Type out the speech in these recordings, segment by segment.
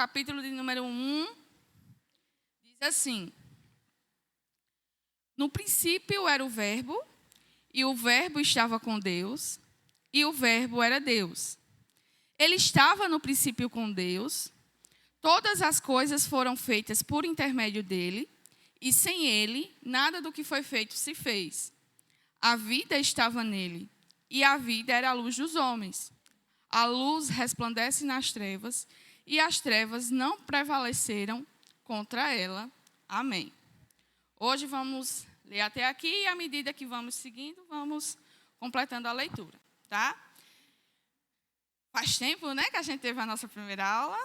capítulo de número 1, diz assim: No princípio era o Verbo, e o Verbo estava com Deus, e o Verbo era Deus. Ele estava no princípio com Deus. Todas as coisas foram feitas por intermédio dele, e sem ele, nada do que foi feito se fez. A vida estava nele, e a vida era a luz dos homens. A luz resplandece nas trevas, e as trevas não prevaleceram contra ela. Amém. Hoje vamos ler até aqui, e à medida que vamos seguindo, vamos completando a leitura, tá? Faz tempo, né, que a gente teve a nossa primeira aula.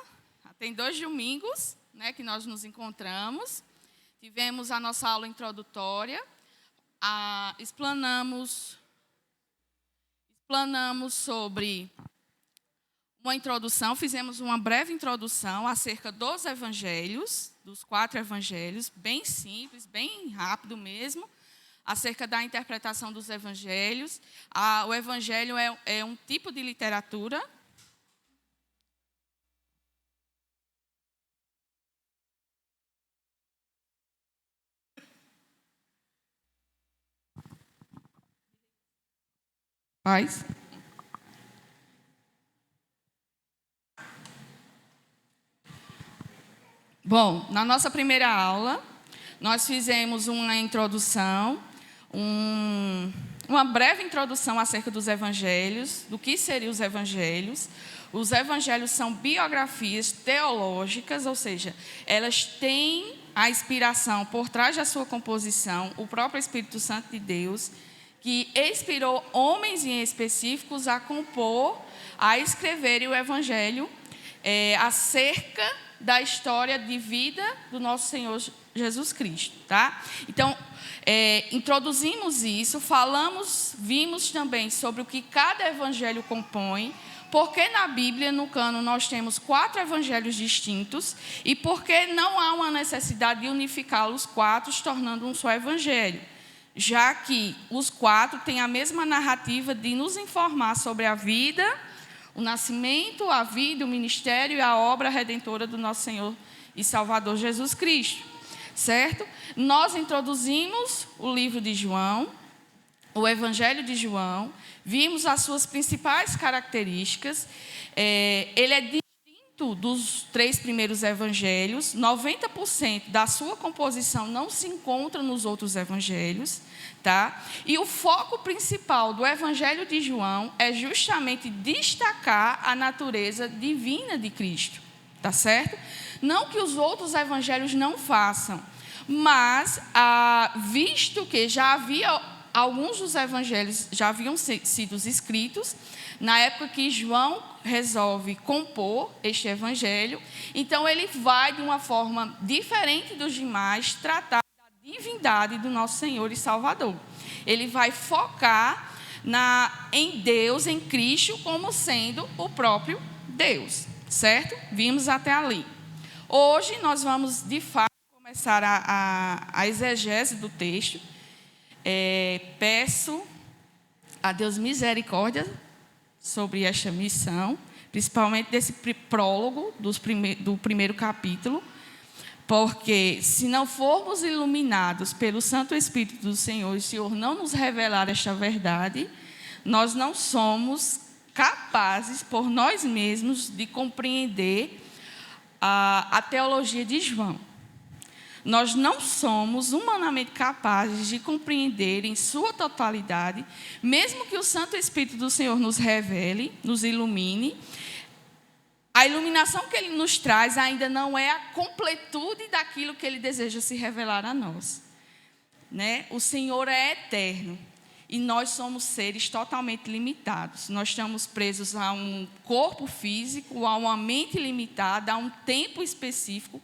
Tem 2 domingos, né, que nós nos encontramos. Tivemos a nossa aula introdutória. Explanamos sobre uma introdução, fizemos uma breve introdução acerca dos evangelhos, dos 4 evangelhos, bem simples, bem rápido mesmo, acerca da interpretação dos evangelhos. O evangelho é um tipo de literatura. Paz. Bom, na nossa primeira aula, nós fizemos uma introdução, uma breve introdução acerca dos evangelhos, do que seriam os evangelhos. Os evangelhos são biografias teológicas, ou seja, elas têm a inspiração por trás da sua composição, o próprio Espírito Santo de Deus, que inspirou homens em específicos a compor, a escreverem o evangelho acerca da história de vida do nosso Senhor Jesus Cristo, tá? Então, introduzimos isso, vimos também sobre o que cada evangelho compõe, porque na Bíblia, no cânon, nós temos 4 evangelhos distintos e porque não há uma necessidade de unificá-los 4, tornando um só evangelho, já que os 4 têm a mesma narrativa de nos informar sobre a vida, o nascimento, a vida, o ministério e a obra redentora do nosso Senhor e Salvador Jesus Cristo, certo? Nós introduzimos o livro de João, o Evangelho de João, vimos as suas principais características. Ele é distinto dos 3 primeiros evangelhos, 90% da sua composição não se encontra nos outros evangelhos, tá? E o foco principal do Evangelho de João é justamente destacar a natureza divina de Cristo, tá certo? Não que os outros evangelhos não façam, mas visto que já havia alguns dos evangelhos já haviam sido escritos na época que João resolve compor este evangelho, então ele vai, de uma forma diferente dos demais, tratar da divindade do nosso Senhor e Salvador. Ele vai focar em Deus, em Cristo, como sendo o próprio Deus, certo? Vimos até ali. Hoje nós vamos, de fato, começar a exegese do texto. Peço a Deus misericórdia sobre esta missão, principalmente desse prólogo do primeiro capítulo, porque se não formos iluminados pelo Santo Espírito do Senhor, e o Senhor não nos revelar esta verdade, nós não somos capazes, por nós mesmos, de compreender a teologia de João. Nós não somos humanamente capazes de compreender em sua totalidade, mesmo que o Santo Espírito do Senhor nos revele, nos ilumine. A iluminação que Ele nos traz ainda não é a completude daquilo que Ele deseja se revelar a nós, né? O Senhor é eterno e nós somos seres totalmente limitados. Nós estamos presos a um corpo físico, a uma mente limitada, a um tempo específico,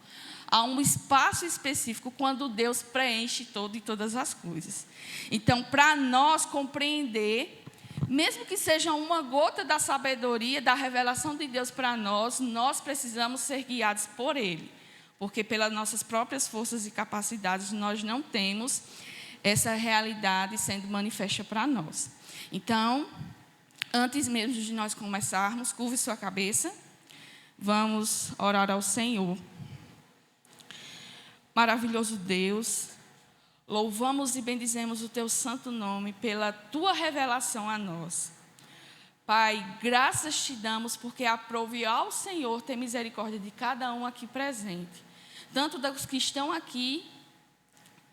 a um espaço específico, quando Deus preenche todo e todas as coisas. Então, para nós compreender, mesmo que seja uma gota da sabedoria, da revelação de Deus para nós, nós precisamos ser guiados por Ele, porque pelas nossas próprias forças e capacidades nós não temos essa realidade sendo manifesta para nós. Então, antes mesmo de nós começarmos, curve sua cabeça. Vamos orar ao Senhor. Maravilhoso Deus, louvamos e bendizemos o Teu santo nome pela Tua revelação a nós. Pai, graças Te damos porque aprove ao Senhor ter misericórdia de cada um aqui presente, tanto dos que estão aqui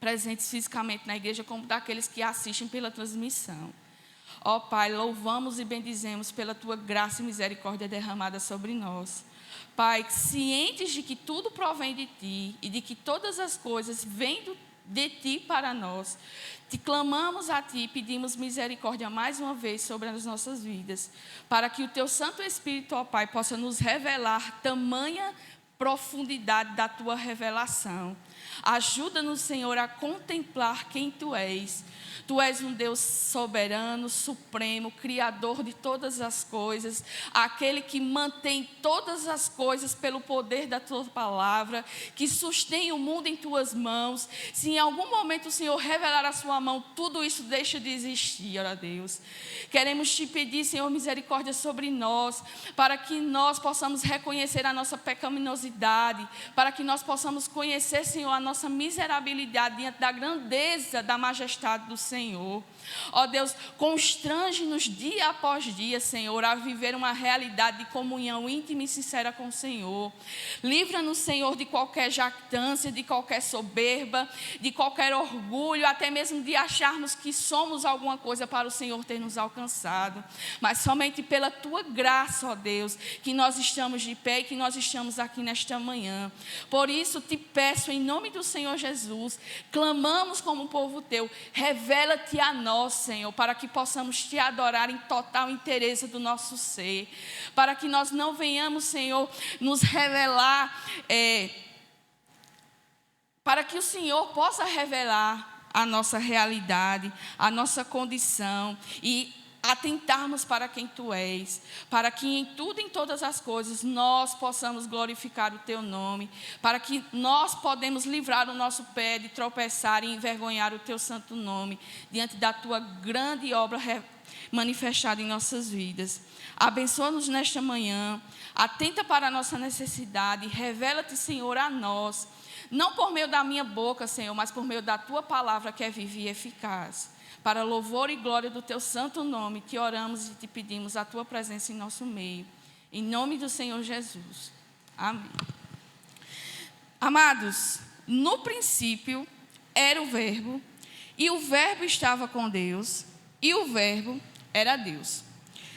presentes fisicamente na igreja, como daqueles que assistem pela transmissão. Ó Pai, louvamos e bendizemos pela Tua graça e misericórdia derramada sobre nós. Pai, cientes de que tudo provém de Ti e de que todas as coisas vêm de Ti para nós, Te clamamos a Ti e pedimos misericórdia mais uma vez sobre as nossas vidas, para que o Teu Santo Espírito, ó Pai, possa nos revelar tamanha profundidade da Tua revelação. Ajuda-nos, Senhor, a contemplar quem Tu és. Tu és um Deus soberano, supremo, criador de todas as coisas, aquele que mantém todas as coisas pelo poder da Tua palavra, que sustém o mundo em Tuas mãos. Se em algum momento o Senhor revelar a Sua mão, tudo isso deixa de existir, ó Deus. Queremos Te pedir, Senhor, misericórdia sobre nós, para que nós possamos reconhecer a nossa pecaminosidade, para que nós possamos conhecer, Senhor, a nossa miserabilidade diante da grandeza, da majestade do Senhor. Ó Deus, constrange-nos dia após dia, Senhor, a viver uma realidade de comunhão íntima e sincera com o Senhor. Livra-nos, Senhor, de qualquer jactância, de qualquer soberba, de qualquer orgulho, até mesmo de acharmos que somos alguma coisa para o Senhor ter nos alcançado. Mas somente pela Tua graça, ó Deus, que nós estamos de pé e que nós estamos aqui nesta manhã. Por isso, Te peço, em nome do Senhor Jesus, clamamos como povo Teu, revela-te a nós, Senhor, para que possamos Te adorar em total interesse do nosso ser, para que nós não venhamos, Senhor, nos revelar, para que o Senhor possa revelar a nossa realidade, a nossa condição e atentarmos para quem Tu és, para que em tudo e em todas as coisas nós possamos glorificar o Teu nome, para que nós podemos livrar o nosso pé de tropeçar e envergonhar o Teu santo nome, diante da Tua grande obra manifestada em nossas vidas. Abençoa-nos nesta manhã, atenta para a nossa necessidade, revela-te, Senhor, a nós, não por meio da minha boca, Senhor, mas por meio da Tua palavra que é viva e eficaz. Para louvor e glória do Teu santo nome, que oramos e Te pedimos a Tua presença em nosso meio. Em nome do Senhor Jesus. Amém. Amados, no princípio era o Verbo, e o Verbo estava com Deus, e o Verbo era Deus.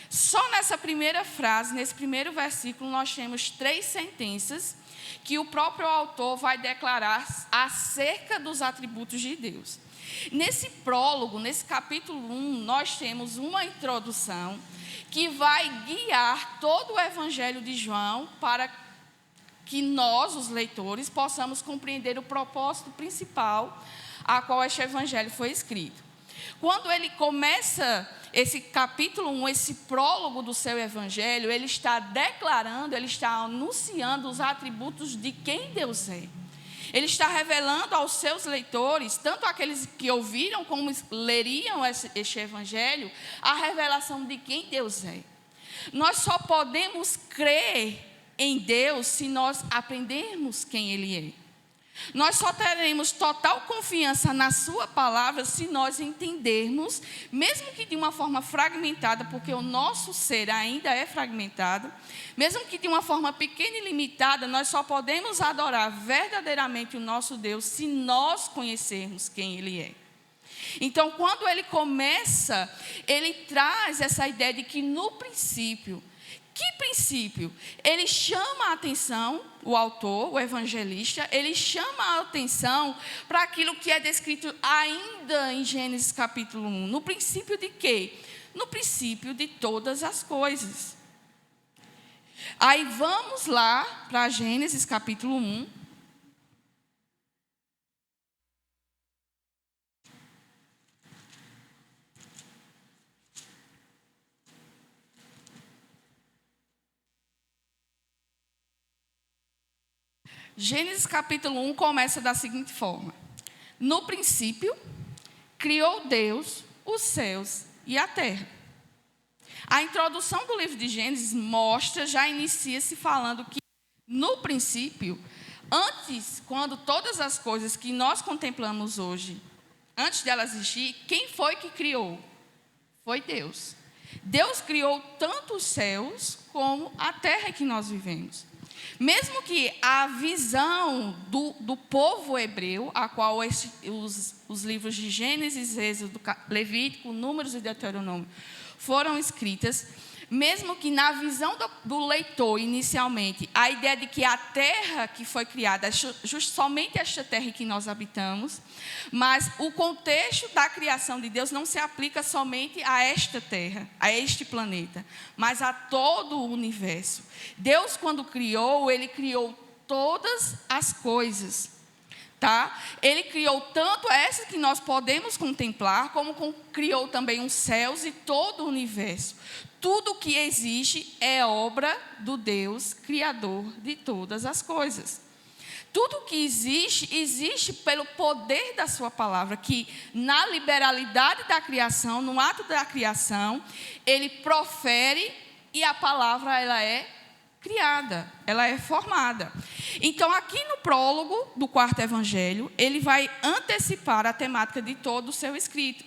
Só nessa primeira frase, nesse primeiro versículo, nós temos 3 sentenças que o próprio autor vai declarar acerca dos atributos de Deus. Nesse prólogo, nesse capítulo 1, nós temos uma introdução que vai guiar todo o Evangelho de João para que nós, os leitores, possamos compreender o propósito principal a qual este Evangelho foi escrito. Quando ele começa esse capítulo 1, esse prólogo do seu Evangelho, ele está declarando, ele está anunciando os atributos de quem Deus é. Ele está revelando aos seus leitores, tanto aqueles que ouviram como leriam este Evangelho, a revelação de quem Deus é. Nós só podemos crer em Deus se nós aprendermos quem Ele é. Nós só teremos total confiança na Sua palavra se nós entendermos, mesmo que de uma forma fragmentada, porque o nosso ser ainda é fragmentado, mesmo que de uma forma pequena e limitada, nós só podemos adorar verdadeiramente o nosso Deus se nós conhecermos quem Ele é. Então, quando ele começa, ele traz essa ideia de que no princípio, que princípio? Ele chama a atenção, o autor, o evangelista, ele chama a atenção para aquilo que é descrito ainda em Gênesis capítulo 1. No princípio de quê? No princípio de todas as coisas. Aí vamos lá para Gênesis capítulo 1. Gênesis capítulo 1 começa da seguinte forma: no princípio, criou Deus os céus e a terra. A introdução do livro de Gênesis já inicia-se falando que, no princípio, antes, quando todas as coisas que nós contemplamos hoje, antes delas existir, quem foi que criou? Foi Deus. Deus criou tanto os céus como a terra que nós vivemos. Mesmo que a visão do povo hebreu, a qual os livros de Gênesis, Êxodo, Levítico, Números e Deuteronômio foram escritas, mesmo que na visão do leitor, inicialmente, a ideia de que a terra que foi criada é somente esta terra que nós habitamos, mas o contexto da criação de Deus não se aplica somente a esta terra, a este planeta, mas a todo o universo. Deus, quando criou, Ele criou todas as coisas. Tá? Ele criou tanto essa que nós podemos contemplar, como criou também os céus e todo o universo. Tudo que existe é obra do Deus Criador de todas as coisas. Tudo que existe, existe pelo poder da sua palavra, que na liberalidade da criação, no ato da criação, Ele profere e a palavra ela é criada, ela é formada. Então, aqui no prólogo do quarto evangelho, ele vai antecipar a temática de todo o seu escrito.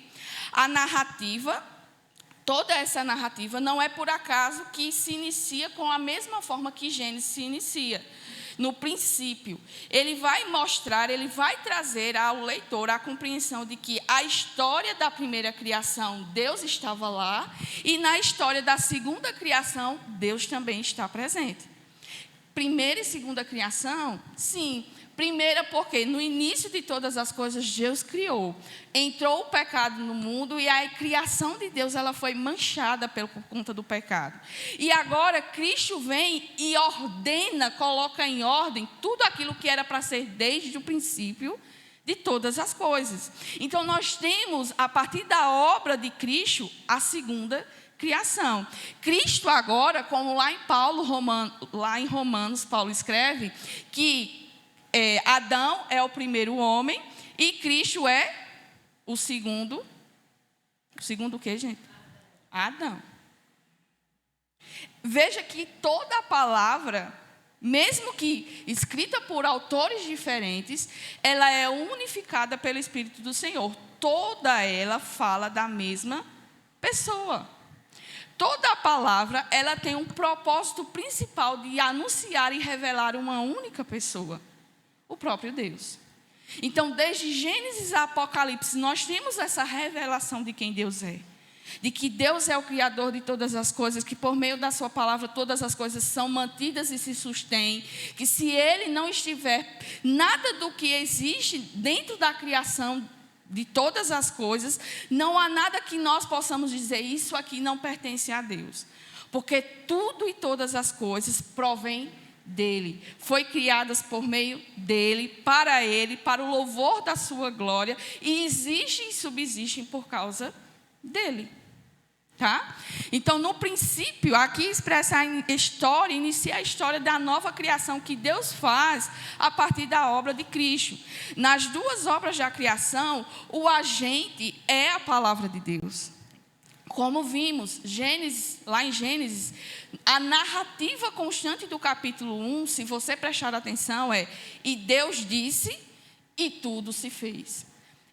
A narrativa, toda essa narrativa, não é por acaso que se inicia com a mesma forma que Gênesis se inicia. No princípio, ele vai mostrar, ele vai trazer ao leitor a compreensão de que a história da primeira criação, Deus estava lá, e na história da segunda criação, Deus também está presente. Primeira e segunda criação, sim. Primeira porque no início de todas as coisas Deus criou. Entrou o pecado no mundo e a criação de Deus ela foi manchada por conta do pecado. E agora Cristo vem e ordena, coloca em ordem tudo aquilo que era para ser desde o princípio de todas as coisas. Então nós temos, a partir da obra de Cristo, a segunda criação. Cristo agora, como lá em Romanos, Paulo escreve que Adão é o primeiro homem e Cristo é o segundo. O segundo o quê, gente? Adão. Veja que toda a palavra, mesmo que escrita por autores diferentes, ela é unificada pelo Espírito do Senhor. Toda ela fala da mesma pessoa. Toda a palavra, ela tem um propósito principal de anunciar e revelar uma única pessoa. O próprio Deus. Então, desde Gênesis a Apocalipse, nós temos essa revelação de quem Deus é. De que Deus é o Criador de todas as coisas, que por meio da sua palavra todas as coisas são mantidas e se sustêm. Que se Ele não estiver, nada do que existe dentro da criação de todas as coisas, não há nada que nós possamos dizer, isso aqui não pertence a Deus. Porque tudo e todas as coisas provém dele, foi criadas por meio dele, para o louvor da sua glória, e existem e subsistem por causa dele. Tá? Então, no princípio, aqui expressa a história, inicia a história da nova criação que Deus faz a partir da obra de Cristo. Nas duas obras da criação, o agente é a palavra de Deus. Como vimos, lá em Gênesis, a narrativa constante do capítulo 1, se você prestar atenção, e Deus disse, e tudo se fez.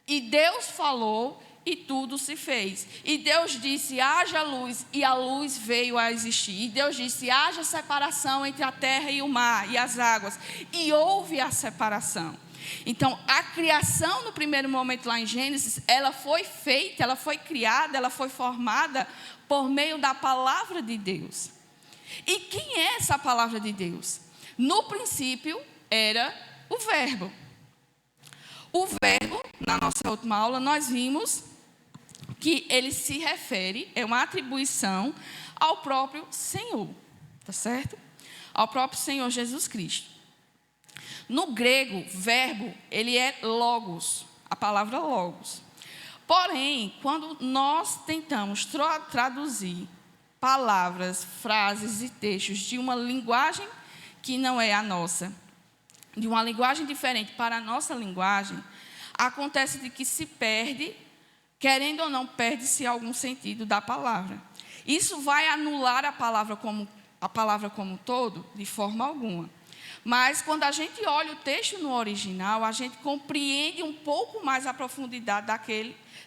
E Deus falou, e tudo se fez. E Deus disse, haja luz, e a luz veio a existir. E Deus disse, haja separação entre a terra e o mar, e as águas. E houve a separação. Então, a criação no primeiro momento lá em Gênesis, ela foi feita, ela foi criada, ela foi formada por meio da palavra de Deus. E quem é essa palavra de Deus? No princípio era o verbo. O verbo, na nossa última aula, nós vimos que ele se refere, é uma atribuição ao próprio Senhor, tá certo? Ao próprio Senhor Jesus Cristo. No grego, verbo, ele é logos, a palavra logos. Porém, quando nós tentamos traduzir palavras, frases e textos de uma linguagem que não é a nossa, de uma linguagem diferente para a nossa linguagem, acontece de que se perde, querendo ou não, perde-se algum sentido da palavra. Isso vai anular a palavra como um todo? De forma alguma. Mas, quando a gente olha o texto no original, a gente compreende um pouco mais a profundidade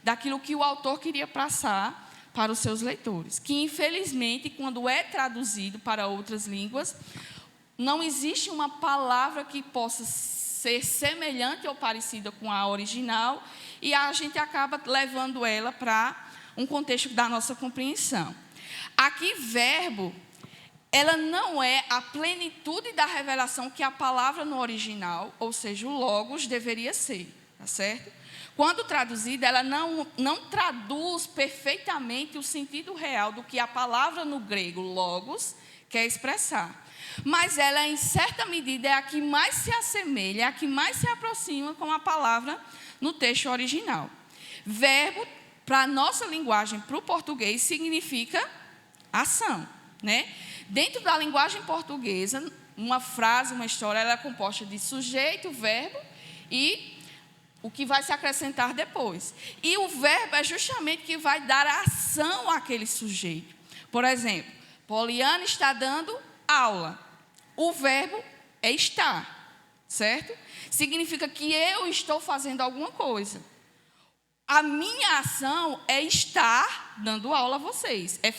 daquilo que o autor queria passar para os seus leitores. Que, infelizmente, quando é traduzido para outras línguas, não existe uma palavra que possa ser semelhante ou parecida com a original, e a gente acaba levando ela para um contexto da nossa compreensão. Aqui, verbo, ela não é a plenitude da revelação que a palavra no original, ou seja, o logos, deveria ser, tá certo? Quando traduzida, ela não traduz perfeitamente o sentido real do que a palavra no grego, logos, quer expressar. Mas ela, em certa medida, é a que mais se assemelha, é a que mais se aproxima com a palavra no texto original. Verbo, para a nossa linguagem, para o português, significa ação, né? Dentro da linguagem portuguesa, uma frase, uma história, ela é composta de sujeito, verbo e o que vai se acrescentar depois. E o verbo é justamente que vai dar ação àquele sujeito. Por exemplo, Poliana está dando aula. O verbo é estar, certo? Significa que eu estou fazendo alguma coisa. A minha ação é estar dando aula a vocês, é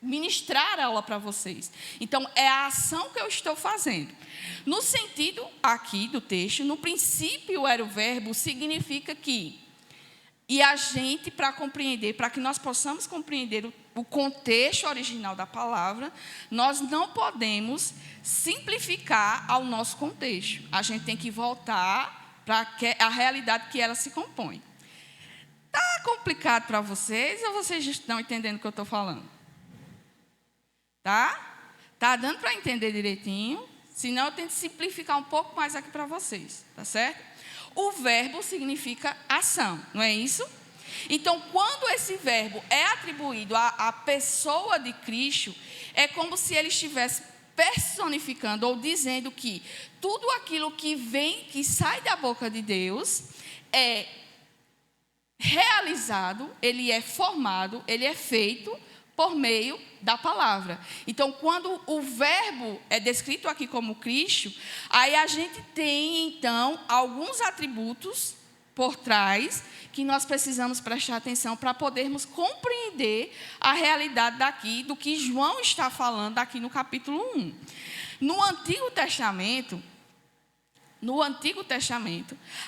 ministrar aula para vocês. Então, é a ação que eu estou fazendo. No sentido aqui do texto, no princípio era o verbo, significa que, e a gente, para compreender, para que nós possamos compreender o contexto original da palavra, nós não podemos simplificar ao nosso contexto. A gente tem que voltar para a realidade que ela se compõe. Está complicado para vocês ou vocês estão entendendo o que eu estou falando? Tá? Tá dando para entender direitinho? Senão eu tento simplificar um pouco mais aqui para vocês, tá certo? O verbo significa ação, não é isso? Então, quando esse verbo é atribuído à pessoa de Cristo, é como se ele estivesse personificando ou dizendo que tudo aquilo que vem, que sai da boca de Deus, é realizado, ele é formado, ele é feito por meio da palavra. Então, quando o verbo é descrito aqui como Cristo, aí a gente tem, então, alguns atributos por trás que nós precisamos prestar atenção para podermos compreender a realidade daqui, do que João está falando aqui no capítulo 1. No Antigo Testamento,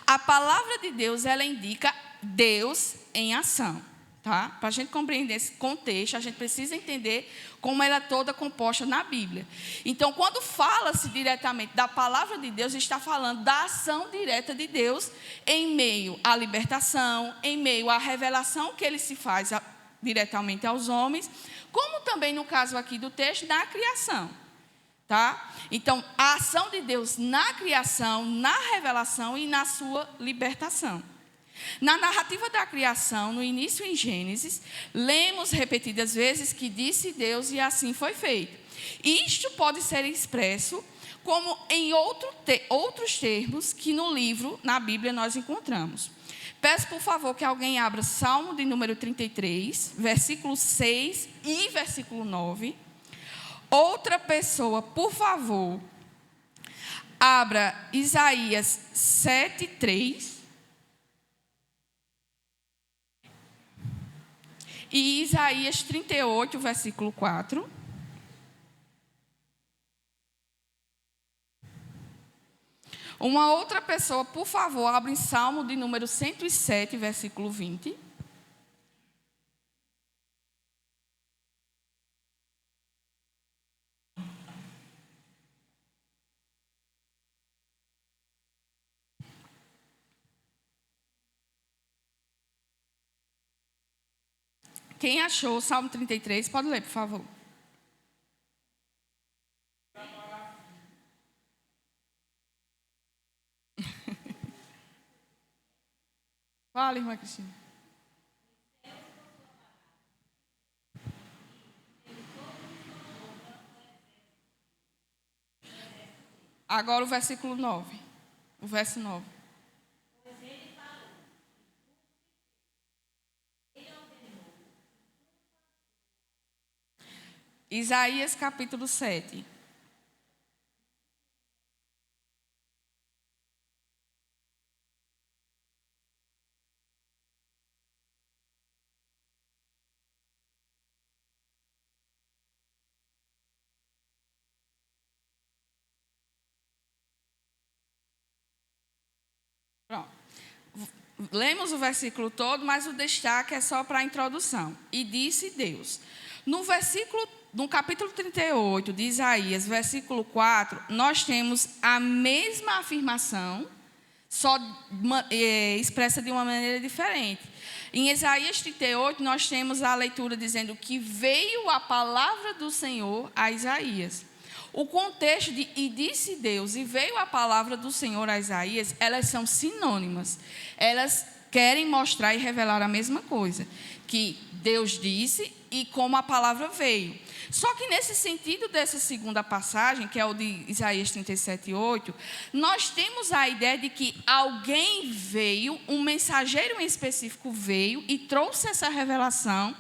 a palavra de Deus, ela indica Deus em ação. Tá? Para a gente compreender esse contexto, a gente precisa entender como ela é toda composta na Bíblia. Então, quando fala-se diretamente da palavra de Deus, está falando da ação direta de Deus em meio à libertação, em meio à revelação que ele se faz diretamente aos homens, como também no caso aqui do texto, da criação. Tá? Então, a ação de Deus na criação, na revelação e na sua libertação. Na narrativa da criação, no início em Gênesis, lemos repetidas vezes que disse Deus e assim foi feito. Isto pode ser expresso como em outros termos que no livro, na Bíblia, nós encontramos. Peço, por favor, que alguém abra Salmo de número 33, versículo 6 e versículo 9. Outra pessoa, por favor, abra Isaías 7, 3. E Isaías 38, versículo 4. Uma outra pessoa, por favor, abre em Salmo de número 107, versículo 20. Quem achou o Salmo 33, pode ler, por favor. Fala, irmã Cristina. Agora o versículo 9. O verso 9. Isaías capítulo 7. Pronto. Lemos o versículo todo, mas o destaque é só para a introdução. E disse Deus. No capítulo 38 de Isaías, versículo 4, nós temos a mesma afirmação, só expressa de uma maneira diferente. Em Isaías 38, nós temos a leitura dizendo que veio a palavra do Senhor a Isaías. O contexto de "e disse Deus" e "veio a palavra do Senhor a Isaías", elas são sinônimas. Elas querem mostrar e revelar a mesma coisa, que Deus disse e como a palavra veio. Só que nesse sentido dessa segunda passagem, que é o de Isaías 37:8, nós temos a ideia de que alguém veio, um mensageiro em específico veio e trouxe essa revelação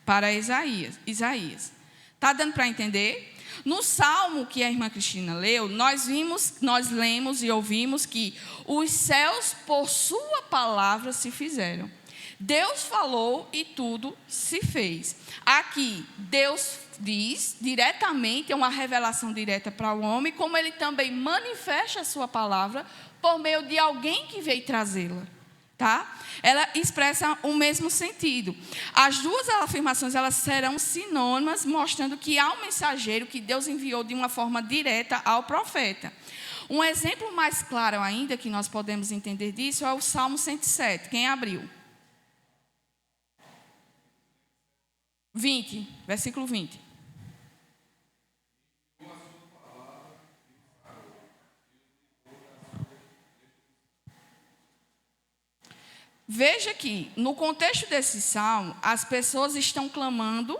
para Isaías. Está dando para entender? No Salmo que a irmã Cristina leu, nós lemos e ouvimos que os céus por sua palavra se fizeram. Deus falou e tudo se fez. Aqui, Deus diz diretamente, é uma revelação direta para o homem, como ele também manifesta a sua palavra por meio de alguém que veio trazê-la. Tá? Ela expressa o mesmo sentido. As duas afirmações elas serão sinônimas, mostrando que há um mensageiro que Deus enviou de uma forma direta ao profeta. Um exemplo mais claro ainda que nós podemos entender disso é o Salmo 107. Quem abriu? 20, versículo 20. Veja que, no contexto desse salmo, as pessoas estão clamando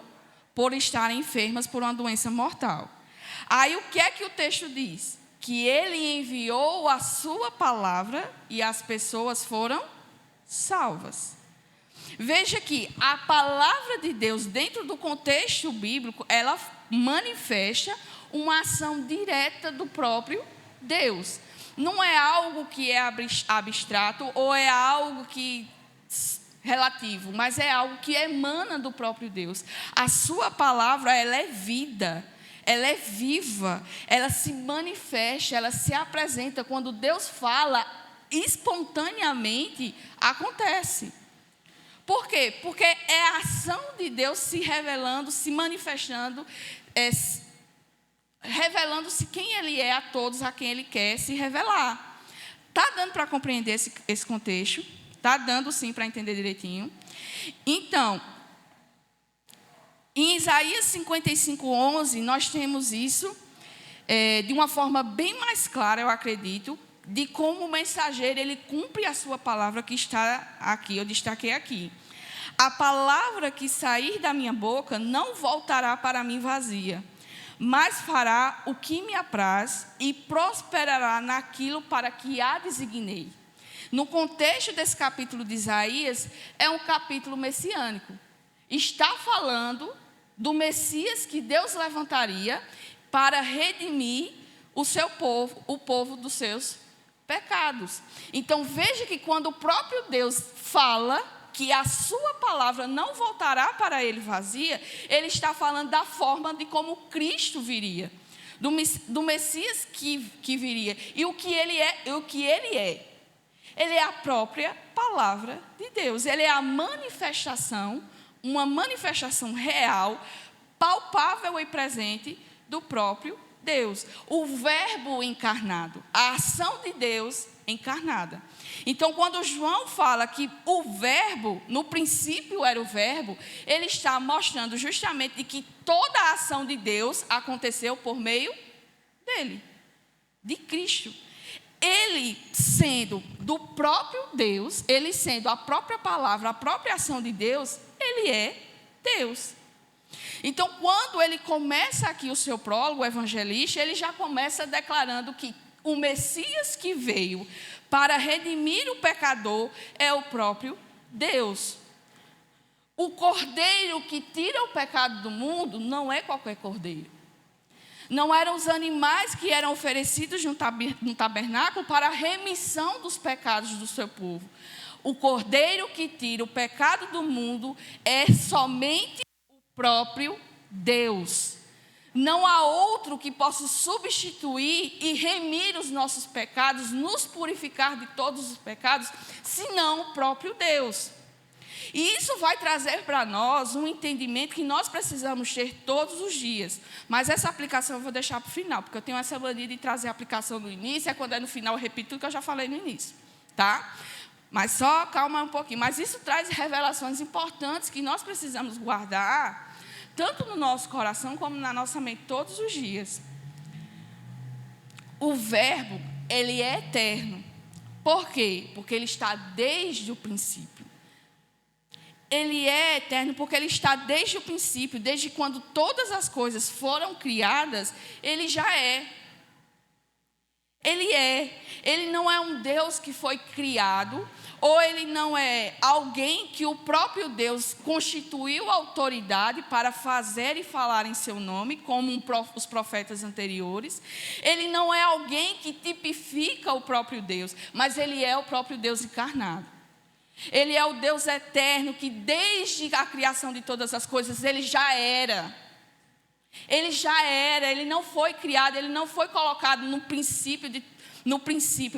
por estarem enfermas por uma doença mortal. Aí o que é que o texto diz? Que ele enviou a sua palavra e as pessoas foram salvas. Veja que a palavra de Deus, dentro do contexto bíblico, ela manifesta uma ação direta do próprio Deus. Não é algo que é abstrato ou é algo que relativo, mas é algo que emana do próprio Deus. A sua palavra, ela é vida, ela é viva, ela se manifesta, ela se apresenta. Quando Deus fala, espontaneamente acontece. Por quê? Porque é a ação de Deus se revelando, se manifestando, revelando-se quem Ele é a todos a quem Ele quer se revelar. Está dando para compreender esse contexto? Está dando sim para entender direitinho. Então, em Isaías 55:11, nós temos isso de uma forma bem mais clara, eu acredito, de como o mensageiro ele cumpre a sua palavra que está aqui, eu destaquei aqui. A palavra que sair da minha boca não voltará para mim vazia, mas fará o que me apraz e prosperará naquilo para que a designei. No contexto desse capítulo de Isaías, é um capítulo messiânico. Está falando do Messias que Deus levantaria para redimir o seu povo, o povo dos seus pecados. Então veja que quando o próprio Deus fala que a sua palavra não voltará para ele vazia, ele está falando da forma de como Cristo viria, do Messias que viria. E o que ele é? Ele é a própria palavra de Deus. Ele é a manifestação, uma manifestação real, palpável e presente do próprio Deus. O verbo encarnado, a ação de Deus encarnada. Então, quando João fala que o verbo, no princípio era o verbo, ele está mostrando justamente de que toda a ação de Deus aconteceu por meio dele, de Cristo. Ele sendo do próprio Deus, ele sendo a própria palavra, a própria ação de Deus, ele é Deus. Então, quando ele começa aqui o seu prólogo, o evangelista, ele já começa declarando que o Messias que veio para redimir o pecador é o próprio Deus. O cordeiro que tira o pecado do mundo não é qualquer cordeiro. Não eram os animais que eram oferecidos no tabernáculo para a remissão dos pecados do seu povo. O cordeiro que tira o pecado do mundo é somente o próprio Deus. Não há outro que possa substituir e remir os nossos pecados, nos purificar de todos os pecados, senão o próprio Deus. E isso vai trazer para nós um entendimento que nós precisamos ter todos os dias. Mas essa aplicação eu vou deixar para o final, porque eu tenho essa mania de trazer a aplicação no início, quando é no final eu repito tudo que eu já falei no início. Tá? Mas só calma um pouquinho. Mas isso traz revelações importantes que nós precisamos guardar, tanto no nosso coração como na nossa mente todos os dias. O verbo, ele é eterno. Por quê? Porque ele está desde o princípio. Ele é eterno porque ele está desde o princípio, desde quando todas as coisas foram criadas, ele já é. Ele é. Ele não é um Deus que foi criado, ou ele não é alguém que o próprio Deus constituiu autoridade para fazer e falar em seu nome, como os profetas anteriores. Ele não é alguém que tipifica o próprio Deus, mas ele é o próprio Deus encarnado. Ele é o Deus eterno que desde a criação de todas as coisas, ele já era. Ele já era, ele não foi criado, ele não foi colocado no princípio,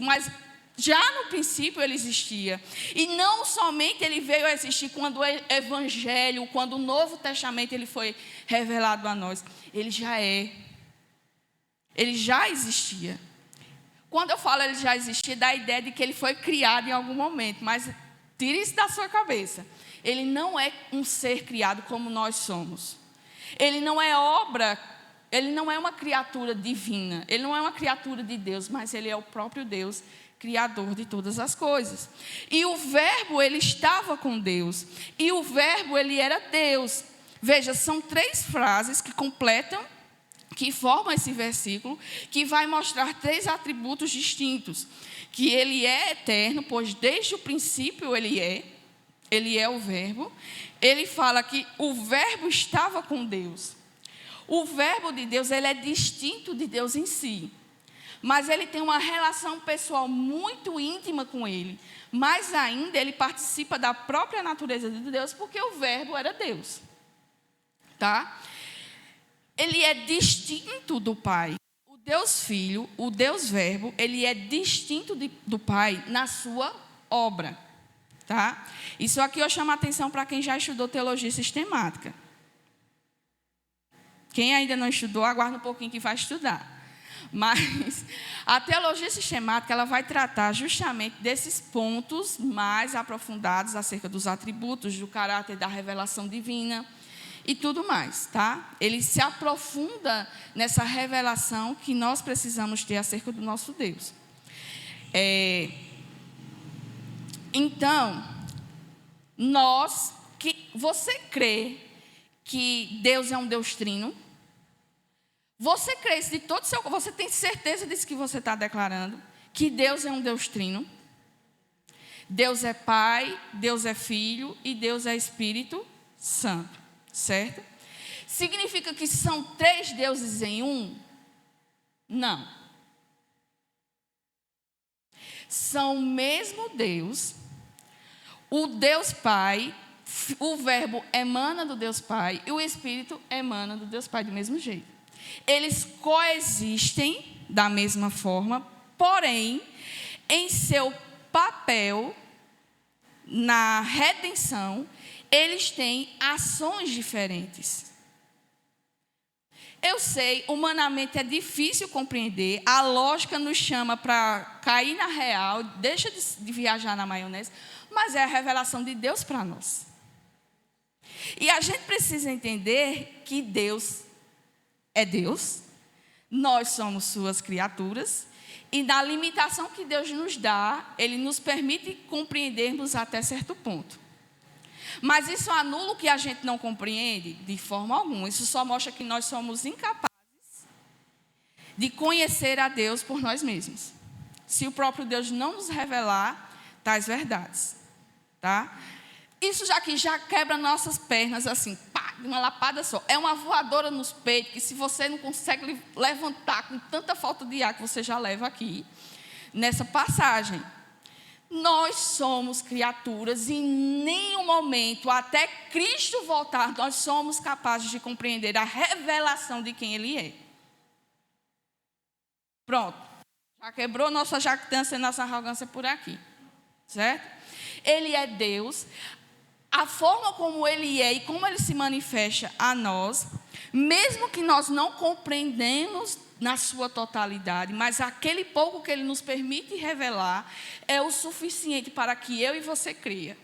mas já no princípio ele existia. E não somente ele veio a existir quando o Evangelho, quando o Novo Testamento ele foi revelado a nós. Ele já é. Ele já existia. Quando eu falo ele já existia, dá a ideia de que ele foi criado em algum momento, mas tire isso da sua cabeça. Ele não é um ser criado como nós somos. Ele não é obra, ele não é uma criatura divina. Ele não é uma criatura de Deus, mas ele é o próprio Deus, criador de todas as coisas. E o verbo, ele estava com Deus. E o verbo, ele era Deus. Veja, são 3 frases que completam, que formam esse versículo, que vai mostrar 3 atributos distintos. Que ele é eterno, pois desde o princípio ele é o verbo. Ele fala que o verbo estava com Deus. O verbo de Deus, ele é distinto de Deus em si. Mas ele tem uma relação pessoal muito íntima com ele. Mais ainda, ele participa da própria natureza de Deus, porque o verbo era Deus. Tá? Ele é distinto do Pai. Deus Filho, o Deus Verbo, ele é distinto do Pai na sua obra. Tá? Isso aqui eu chamo a atenção para quem já estudou teologia sistemática. Quem ainda não estudou, aguarda um pouquinho que vai estudar. Mas a teologia sistemática, ela vai tratar justamente desses pontos mais aprofundados acerca dos atributos, do caráter da revelação divina, e tudo mais, tá? Ele se aprofunda nessa revelação que nós precisamos ter acerca do nosso Deus. Então, você crê que Deus é um Deus trino? Você crê de todo seu, você tem certeza disso que você está declarando? Que Deus é um Deus trino? Deus é Pai, Deus é Filho e Deus é Espírito Santo. Certo? Significa que são 3 deuses em um? Não. São o mesmo Deus. O Deus Pai, o verbo emana do Deus Pai e o Espírito emana do Deus Pai do mesmo jeito. Eles coexistem da mesma forma, porém, em seu papel na redenção, eles têm ações diferentes. Eu sei, humanamente é difícil compreender, a lógica nos chama para cair na real, deixa de viajar na maionese, mas é a revelação de Deus para nós. E a gente precisa entender que Deus é Deus, nós somos suas criaturas, e na limitação que Deus nos dá, Ele nos permite compreendermos até certo ponto. Mas isso anula o que a gente não compreende? De forma alguma. Isso só mostra que nós somos incapazes de conhecer a Deus por nós mesmos. Se o próprio Deus não nos revelar tais verdades. Tá? Isso já quebra nossas pernas assim, pá, de uma lapada só. É uma voadora nos peitos, que se você não consegue levantar com tanta falta de ar que você já leva aqui, nessa passagem. Nós somos criaturas e em nenhum momento, até Cristo voltar, nós somos capazes de compreender a revelação de quem Ele é. Pronto. Já quebrou nossa jactância e nossa arrogância por aqui. Certo? Ele é Deus. A forma como Ele é e como Ele se manifesta a nós, mesmo que nós não compreendemos na sua totalidade, mas aquele pouco que Ele nos permite revelar é o suficiente para que eu e você creia.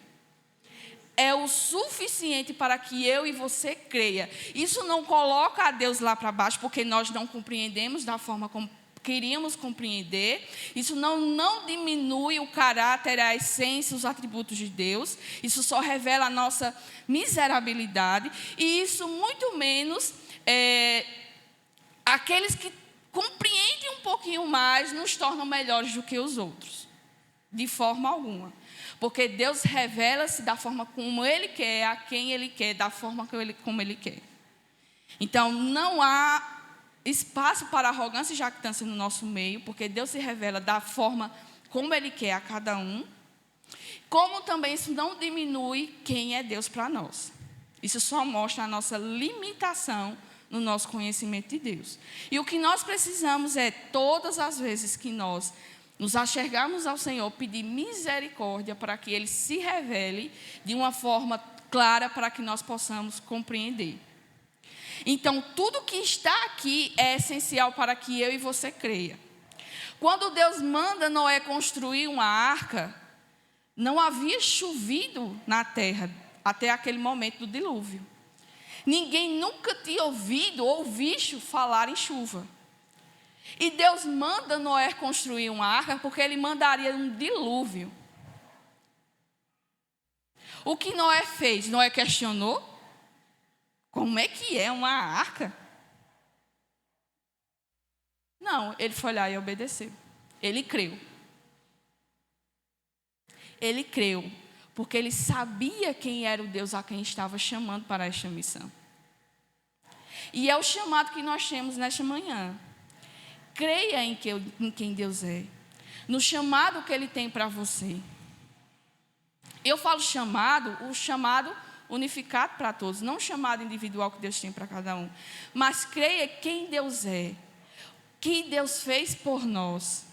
É o suficiente para que eu e você creia. Isso não coloca a Deus lá para baixo, porque nós não compreendemos da forma como queríamos compreender. Isso não diminui o caráter, a essência, os atributos de Deus. Isso só revela a nossa miserabilidade. E isso muito menos aqueles que compreendem um pouquinho mais nos tornam melhores do que os outros. De forma alguma. Porque Deus revela-se da forma como Ele quer, a quem Ele quer, da forma como Ele quer. Então, não há espaço para arrogância e jactância no nosso meio, porque Deus se revela da forma como Ele quer a cada um. Como também isso não diminui quem é Deus para nós. Isso só mostra a nossa limitação no nosso conhecimento de Deus. E o que nós precisamos é, todas as vezes que nós nos achegarmos ao Senhor, pedir misericórdia para que Ele se revele de uma forma clara para que nós possamos compreender. Então, tudo que está aqui é essencial para que eu e você creia. Quando Deus manda Noé construir uma arca, não havia chovido na terra até aquele momento do dilúvio. Ninguém nunca tinha ouvido ou visto falar em chuva. E Deus manda Noé construir uma arca porque Ele mandaria um dilúvio. O que Noé fez? Noé questionou. Como é que é uma arca? Não, ele foi lá e obedeceu. Ele creu. Ele creu, porque ele sabia quem era o Deus a quem estava chamando para esta missão. E é o chamado que nós temos nesta manhã. Creia em quem Deus é. No chamado que Ele tem para você. Eu falo chamado, o chamado unificado para todos, não o chamado individual que Deus tem para cada um. Mas creia quem Deus é, que Deus fez por nós.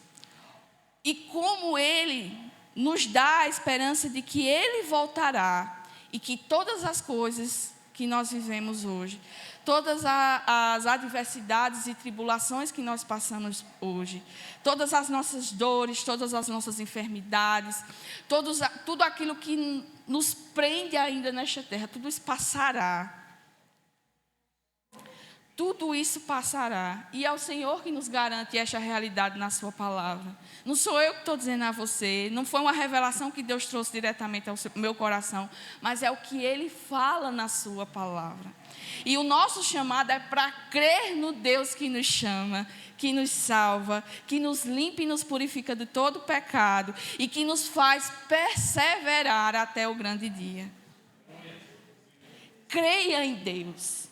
E como Ele nos dá a esperança de que Ele voltará. E que todas as coisas que nós vivemos hoje, todas as adversidades e tribulações que nós passamos hoje, todas as nossas dores, todas as nossas enfermidades, tudo aquilo que nos prende ainda nesta terra, tudo isso passará. Tudo isso passará. E é o Senhor que nos garante esta realidade na sua palavra. Não sou eu que estou dizendo a você. Não foi uma revelação que Deus trouxe diretamente ao meu coração. Mas é o que Ele fala na sua palavra. E o nosso chamado é para crer no Deus que nos chama, que nos salva, que nos limpa e nos purifica de todo pecado. E que nos faz perseverar até o grande dia. Creia em Deus.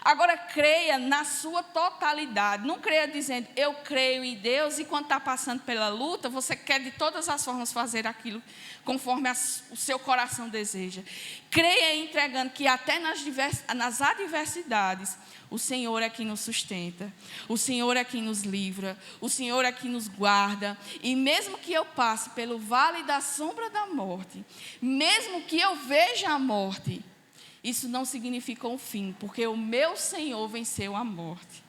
Agora creia na sua totalidade. Não creia dizendo, eu creio em Deus, e quando está passando pela luta, você quer de todas as formas fazer aquilo conforme o seu coração deseja. Creia entregando que até nas adversidades, o Senhor é quem nos sustenta. O Senhor é quem nos livra. O Senhor é quem nos guarda. E mesmo que eu passe pelo vale da sombra da morte, mesmo que eu veja a morte, isso não significa um fim, porque o meu Senhor venceu a morte.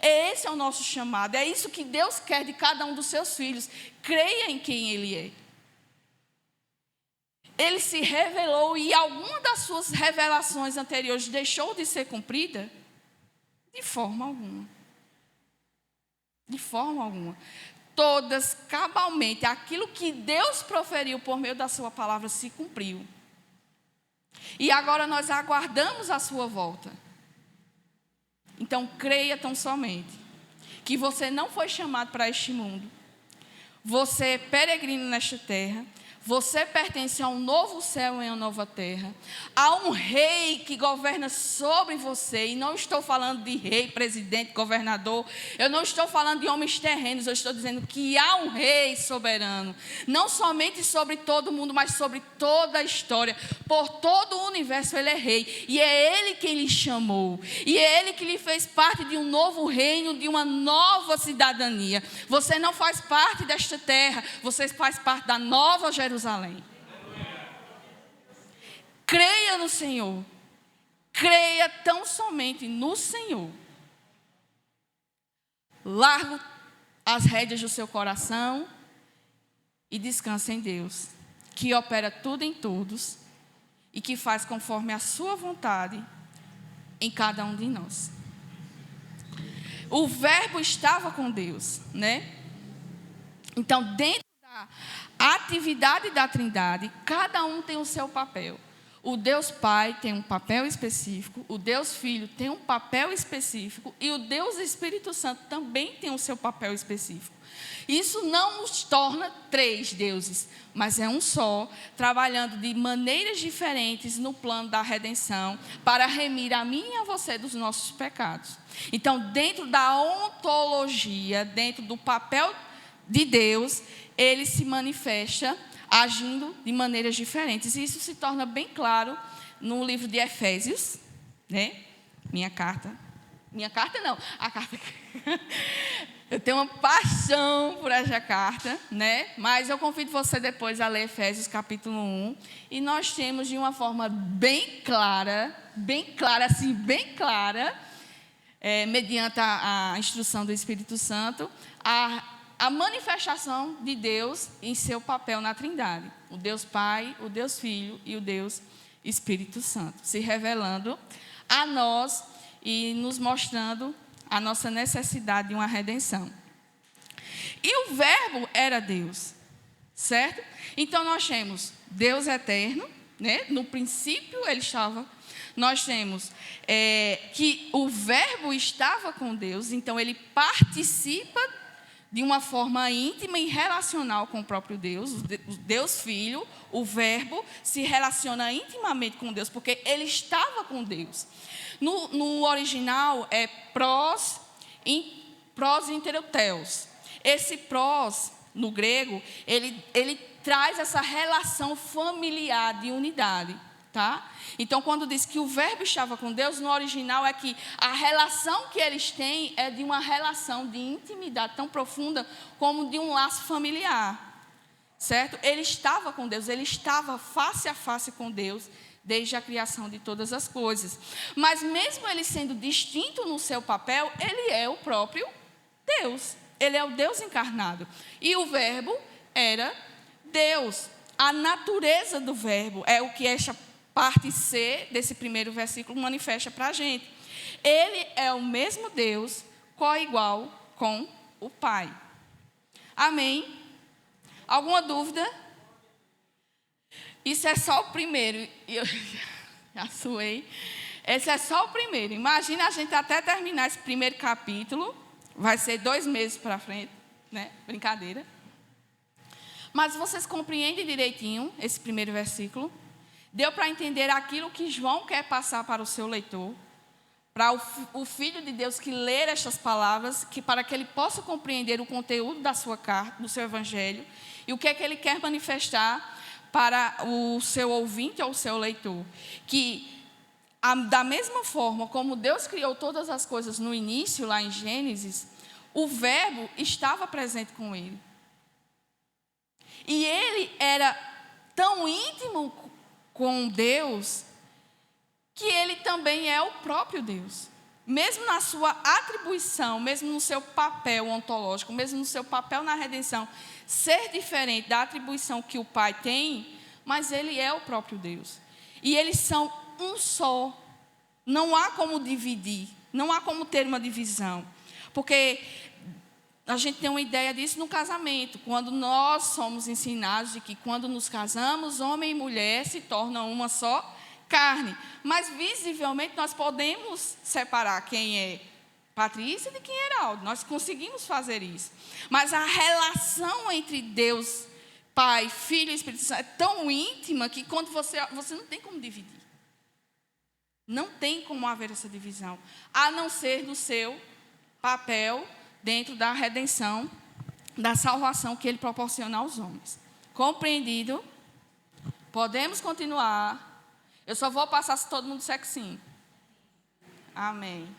Esse é o nosso chamado, é isso que Deus quer de cada um dos seus filhos. Creia em quem Ele é. Ele se revelou e alguma das suas revelações anteriores deixou de ser cumprida? De forma alguma. De forma alguma. Todas, cabalmente, aquilo que Deus proferiu por meio da sua palavra se cumpriu. E agora nós aguardamos a sua volta. Então creia tão somente que você não foi chamado para este mundo. Você é peregrino nesta terra. Você pertence a um novo céu e a uma nova terra. Há um rei que governa sobre você. E não estou falando de rei, presidente, governador. Eu não estou falando de homens terrenos. Eu estou dizendo que há um rei soberano. Não somente sobre todo mundo, mas sobre toda a história. Por todo o universo ele é rei. E é ele quem lhe chamou. E é ele que lhe fez parte de um novo reino, de uma nova cidadania. Você não faz parte desta terra. Você faz parte da nova Jerusalém. Creia no Senhor. Creia tão somente no Senhor. Largue as rédeas do seu coração e descanse em Deus, que opera tudo em todos e que faz conforme a sua vontade em cada um de nós. O Verbo estava com Deus, né? Então, dentro da atividade da Trindade, cada um tem o seu papel. O Deus Pai tem um papel específico, o Deus Filho tem um papel específico e o Deus Espírito Santo também tem o seu papel específico. Isso não nos torna 3 deuses, mas é um só, trabalhando de maneiras diferentes no plano da redenção, para remir a mim e a você dos nossos pecados. Então, dentro da ontologia, dentro do papel de Deus, ele se manifesta agindo de maneiras diferentes. E isso se torna bem claro no livro de Efésios, né? A carta não, a carta... Eu tenho uma paixão por essa carta, né? Mas eu convido você depois a ler Efésios capítulo 1. E nós temos de uma forma bem clara, mediante a instrução do Espírito Santo, a manifestação de Deus em seu papel na Trindade. O Deus Pai, o Deus Filho e o Deus Espírito Santo. Se revelando a nós e nos mostrando a nossa necessidade de uma redenção. E o Verbo era Deus, certo? Então nós temos Deus eterno, né? No princípio ele estava. Nós temos que o Verbo estava com Deus, então ele participa de uma forma íntima e relacional com o próprio Deus. O Deus Filho, o Verbo, se relaciona intimamente com Deus, porque ele estava com Deus. No original é pros interoteus. Esse pros, no grego, ele traz essa relação familiar de unidade. Tá? Então, quando diz que o Verbo estava com Deus, no original é que a relação que eles têm é de uma relação de intimidade tão profunda como de um laço familiar, certo? Ele estava com Deus, ele estava face a face com Deus desde a criação de todas as coisas. Mas mesmo ele sendo distinto no seu papel, ele é o próprio Deus. Ele é o Deus encarnado. E o Verbo era Deus. A natureza do Verbo é o que esta parte C desse primeiro versículo manifesta para a gente. Ele é o mesmo Deus, coigual com o Pai. Amém? Alguma dúvida? Isso é só o primeiro. Eu já suei. Esse é só o primeiro. Imagina a gente até terminar esse primeiro capítulo. Vai ser 2 meses para frente, né? Brincadeira. Mas vocês compreendem direitinho esse primeiro versículo? Deu para entender aquilo que João quer passar para o seu leitor, para o Filho de Deus que ler estas palavras, para que ele possa compreender o conteúdo da sua carta, do seu evangelho, e o que é que ele quer manifestar para o seu ouvinte ou o seu leitor. Que, da mesma forma como Deus criou todas as coisas no início, lá em Gênesis, o Verbo estava presente com ele. E ele era tão íntimo com Deus, que ele também é o próprio Deus. Mesmo na sua atribuição, mesmo no seu papel ontológico, mesmo no seu papel na redenção, ser diferente da atribuição que o Pai tem, mas ele é o próprio Deus. E eles são um só. Não há como dividir, não há como ter uma divisão. Porque a gente tem uma ideia disso no casamento, quando nós somos ensinados de que quando nos casamos, homem e mulher se tornam uma só carne. Mas, visivelmente, nós podemos separar quem é Patrícia de quem é Heraldo. Nós conseguimos fazer isso. Mas a relação entre Deus Pai, Filho e Espírito Santo é tão íntima que quando você não tem como dividir. Não tem como haver essa divisão, a não ser do seu papel dentro da redenção, da salvação que ele proporciona aos homens. Compreendido? Podemos continuar. Eu só vou passar se todo mundo disser que sim. Amém.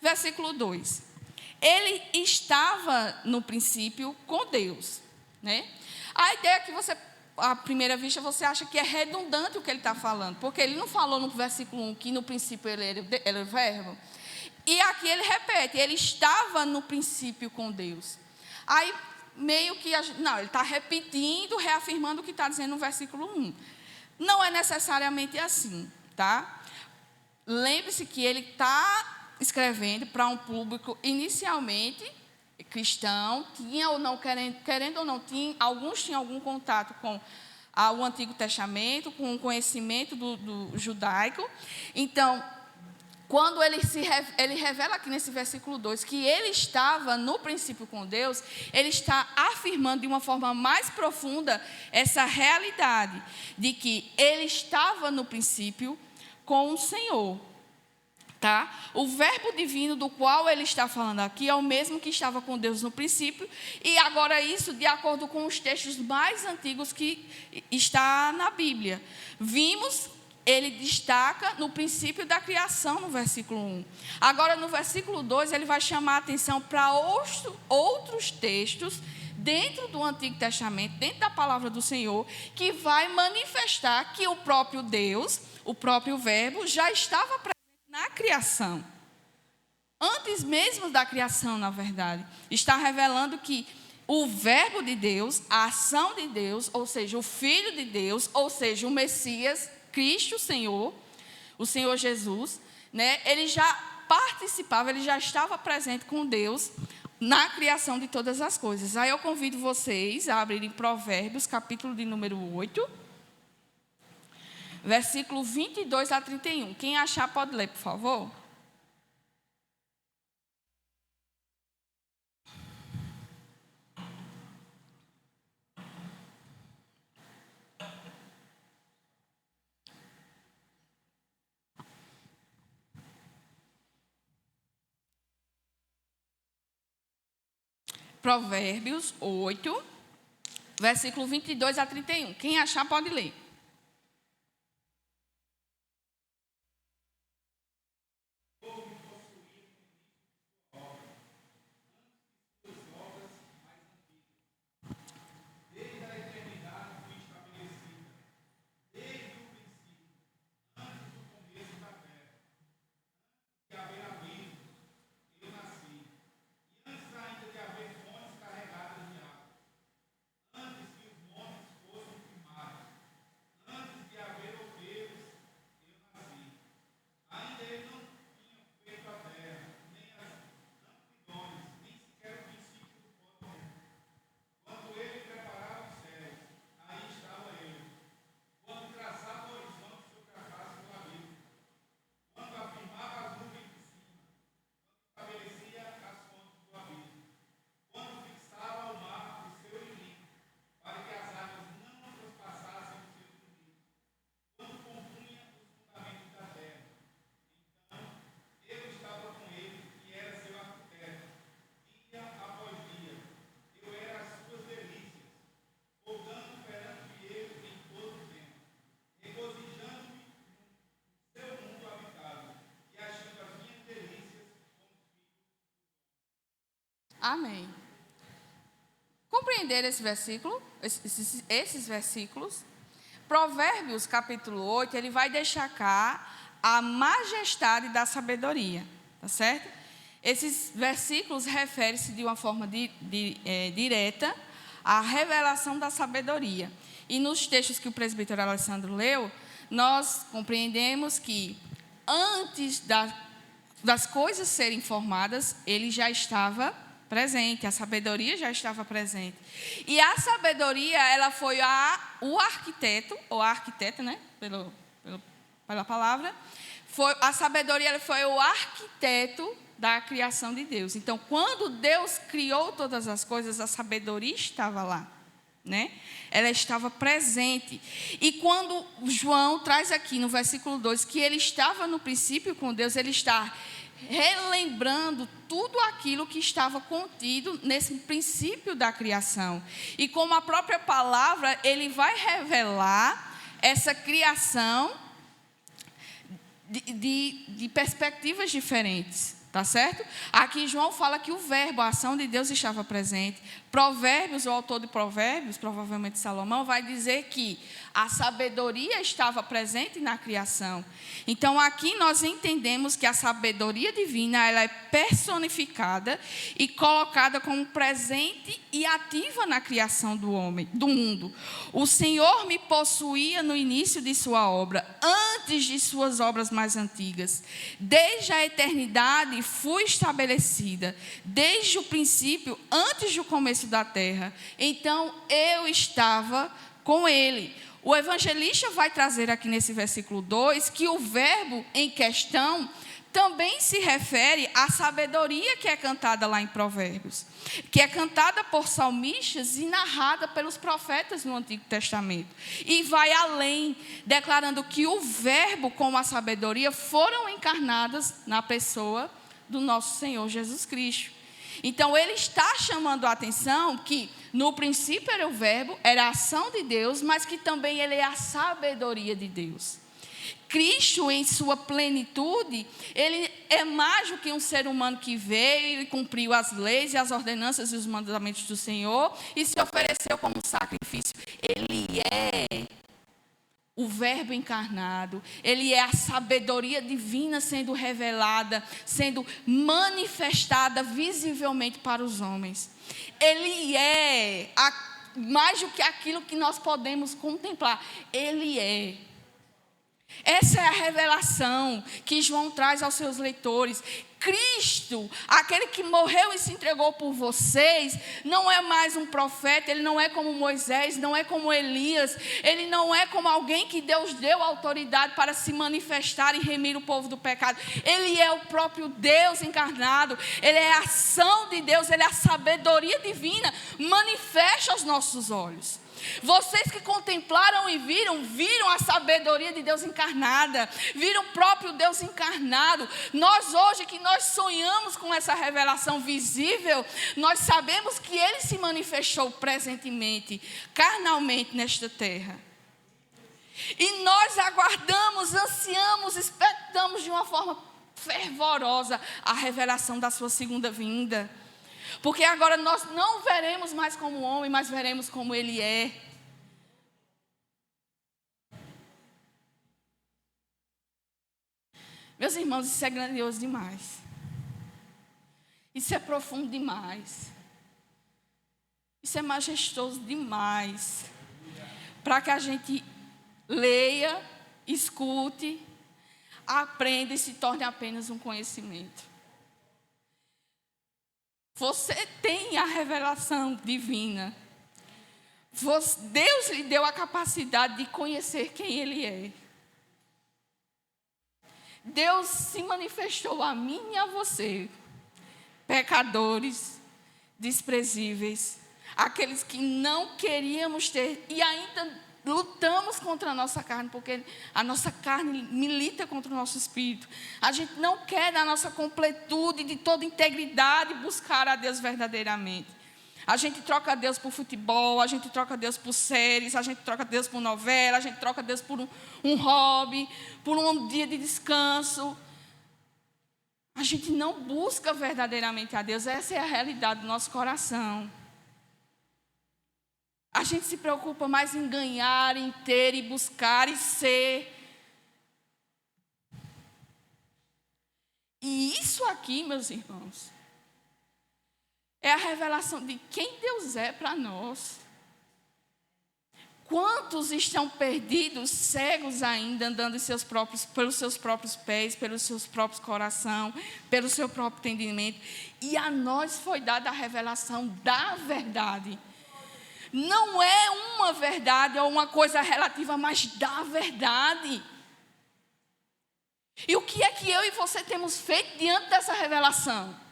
Versículo 2. Ele estava no princípio com Deus, né? A ideia que você, à primeira vista, você acha que é redundante o que ele está falando, porque ele não falou no versículo 1 que no princípio ele era o verbo. E aqui ele repete, ele estava no princípio com Deus. Aí, meio que, não, ele está repetindo, reafirmando o que está dizendo no versículo 1. Não é necessariamente assim, tá? Lembre-se que ele está escrevendo para um público inicialmente cristão, tinha ou não, querendo ou não, alguns tinham algum contato com o Antigo Testamento, com o conhecimento do judaico. Então, quando ele revela aqui nesse versículo 2 que ele estava no princípio com Deus, ele está afirmando de uma forma mais profunda essa realidade de que ele estava no princípio com o Senhor. Tá? O verbo divino do qual ele está falando aqui é o mesmo que estava com Deus no princípio, e agora isso de acordo com os textos mais antigos que está na Bíblia. Vimos, ele destaca no princípio da criação no versículo 1. Agora no versículo 2 ele vai chamar a atenção para outros textos dentro do Antigo Testamento, dentro da palavra do Senhor, que vai manifestar que o próprio Deus, o próprio verbo, já estava presente na criação. Antes mesmo da criação, na verdade. Está revelando que o verbo de Deus, a ação de Deus, ou seja, o Filho de Deus, ou seja, o Messias, Cristo Senhor, o Senhor Jesus, né, ele já participava, ele já estava presente com Deus na criação de todas as coisas. Aí eu convido vocês a abrirem Provérbios, capítulo de número 8, versículo 22 a 31. Quem achar pode ler, por favor. Provérbios 8, versículo 22 a 31. Quem achar pode ler. Amém. Compreender esse versículo, esses versículos, Provérbios capítulo 8, ele vai destacar a majestade da sabedoria, tá certo? Esses versículos referem-se de uma forma direta à revelação da sabedoria. E nos textos que o presbítero Alessandro leu, nós compreendemos que antes das coisas serem formadas, ele já estava presente, a sabedoria já estava presente. E a sabedoria, ela foi o arquiteto, ou a arquiteta, né? Pela palavra. A sabedoria, ela foi o arquiteto da criação de Deus. Então, quando Deus criou todas as coisas, a sabedoria estava lá, né? Ela estava presente. E quando João traz aqui no versículo 2 que ele estava no princípio com Deus, ele está relembrando tudo aquilo que estava contido nesse princípio da criação. E como a própria palavra, ele vai revelar essa criação de perspectivas diferentes, tá certo? Aqui João fala que o verbo, a ação de Deus estava presente. Provérbios, o autor de Provérbios, provavelmente Salomão, vai dizer que a sabedoria estava presente na criação. Então, aqui nós entendemos que a sabedoria divina, ela é personificada e colocada como presente e ativa na criação do homem, do mundo. O Senhor me possuía no início de sua obra, antes de suas obras mais antigas. Desde a eternidade fui estabelecida, desde o princípio, antes do começo da terra. Então, eu estava com ele. O evangelista vai trazer aqui nesse versículo 2 que o verbo em questão também se refere à sabedoria que é cantada lá em Provérbios, que é cantada por salmistas e narrada pelos profetas no Antigo Testamento. E vai além, declarando que o verbo com a sabedoria foram encarnadas na pessoa do nosso Senhor Jesus Cristo. Então, ele está chamando a atenção que, no princípio era o verbo, era a ação de Deus, mas que também ele é a sabedoria de Deus. Cristo, em sua plenitude, ele é mais do que um ser humano que veio e cumpriu as leis e as ordenanças e os mandamentos do Senhor e se ofereceu como sacrifício. Ele é o verbo encarnado, ele é a sabedoria divina sendo revelada, sendo manifestada visivelmente para os homens. Ele é mais do que aquilo que nós podemos contemplar. Ele é. Essa é a revelação que João traz aos seus leitores. Cristo, aquele que morreu e se entregou por vocês, não é mais um profeta, ele não é como Moisés, não é como Elias, ele não é como alguém que Deus deu autoridade para se manifestar e remir o povo do pecado. Ele é o próprio Deus encarnado, ele é a ação de Deus, ele é a sabedoria divina, manifesta aos nossos olhos. Vocês que contemplaram e viram a sabedoria de Deus encarnada, viram o próprio Deus encarnado. Nós hoje que nós sonhamos com essa revelação visível, nós sabemos que Ele se manifestou presentemente, carnalmente nesta terra. E nós aguardamos, ansiamos, expectamos de uma forma fervorosa a revelação da sua segunda vinda. Porque agora nós não veremos mais como homem, mas veremos como Ele é. Meus irmãos, isso é grandioso demais. Isso é profundo demais. Isso é majestoso demais. Para que a gente leia, escute, aprenda e se torne apenas um conhecimento. Você tem a revelação divina. Deus lhe deu a capacidade de conhecer quem Ele é. Deus se manifestou a mim e a você, pecadores, desprezíveis, aqueles que não queríamos ter e ainda lutamos contra a nossa carne, porque a nossa carne milita contra o nosso espírito. A gente não quer, na nossa completude, de toda integridade, buscar a Deus verdadeiramente. A gente troca Deus por futebol, a gente troca Deus por séries, a gente troca Deus por novela, a gente troca Deus por um hobby, por um dia de descanso. A gente não busca verdadeiramente a Deus. Essa é a realidade do nosso coração. A gente se preocupa mais em ganhar, em ter, e buscar e ser. E isso aqui, meus irmãos, é a revelação de quem Deus é para nós. Quantos estão perdidos, cegos ainda, andando pelos seus próprios pés, pelos seus próprios corações, pelo seu próprio entendimento. E a nós foi dada a revelação da verdade. Não é uma verdade ou uma coisa relativa, mas da verdade. E o que é que eu e você temos feito diante dessa revelação?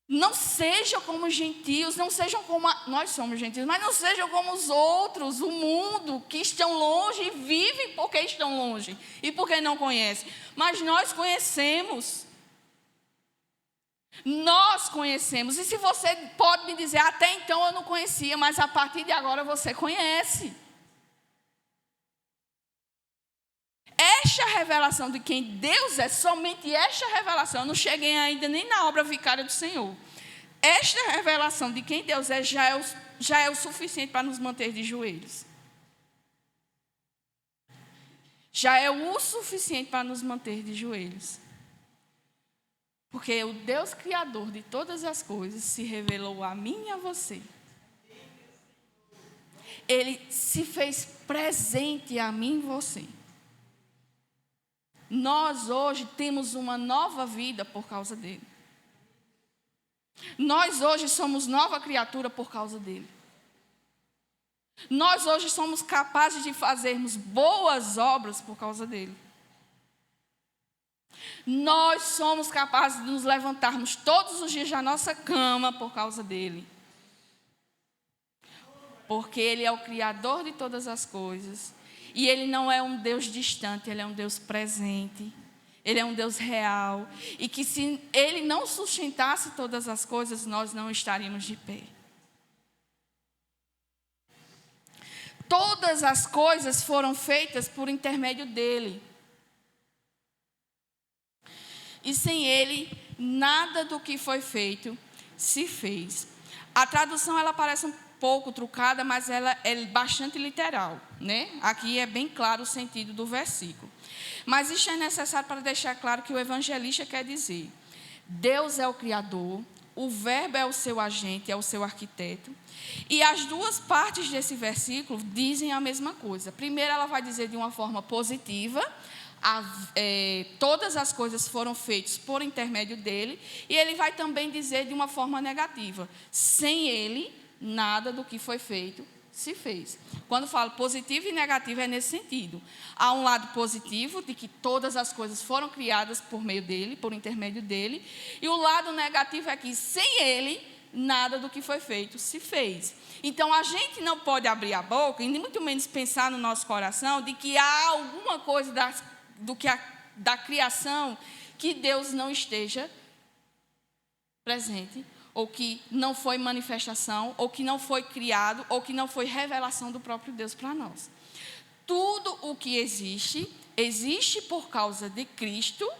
Não sejam como os gentios, não sejam como nós somos gentios, mas não sejam como os outros, o mundo, que estão longe e vivem porque estão longe e porque não conhecem. Mas nós conhecemos. Nós conhecemos. E se você pode me dizer, até então eu não conhecia, mas a partir de agora você conhece. Esta revelação de quem Deus é, somente esta revelação, eu não cheguei ainda nem na obra vicária do Senhor. Esta revelação de quem Deus é já é o suficiente para nos manter de joelhos. Já é o suficiente para nos manter de joelhos. Porque o Deus Criador de todas as coisas se revelou a mim e a você. Ele se fez presente a mim e você. Nós hoje temos uma nova vida por causa dele. Nós hoje somos nova criatura por causa dele. Nós hoje somos capazes de fazermos boas obras por causa dele. Nós somos capazes de nos levantarmos todos os dias da nossa cama por causa dele. Porque ele é o Criador de todas as coisas. E ele não é um Deus distante, ele é um Deus presente. Ele é um Deus real. E que se ele não sustentasse todas as coisas, nós não estaríamos de pé. Todas as coisas foram feitas por intermédio dele. E sem ele, nada do que foi feito se fez. A tradução ela parece um pouco trucada, mas ela é bastante literal, né? Aqui é bem claro o sentido do versículo. Mas isso é necessário para deixar claro que o evangelista quer dizer: Deus é o Criador, o Verbo é o seu agente, é o seu arquiteto. E as duas partes desse versículo dizem a mesma coisa. Primeiro, ela vai dizer de uma forma positiva, todas as coisas foram feitas por intermédio dele. E ele vai também dizer de uma forma negativa: sem ele, nada do que foi feito se fez. Quando falo positivo e negativo é nesse sentido. Há um lado positivo, de que todas as coisas foram criadas por meio dele, por intermédio dele. E o lado negativo é que sem ele, nada do que foi feito se fez. Então, a gente não pode abrir a boca, e nem muito menos pensar no nosso coração, de que há alguma coisa da criação que Deus não esteja presente, ou que não foi manifestação, ou que não foi criado, ou que não foi revelação do próprio Deus para nós. Tudo o que existe, existe por causa de Cristo,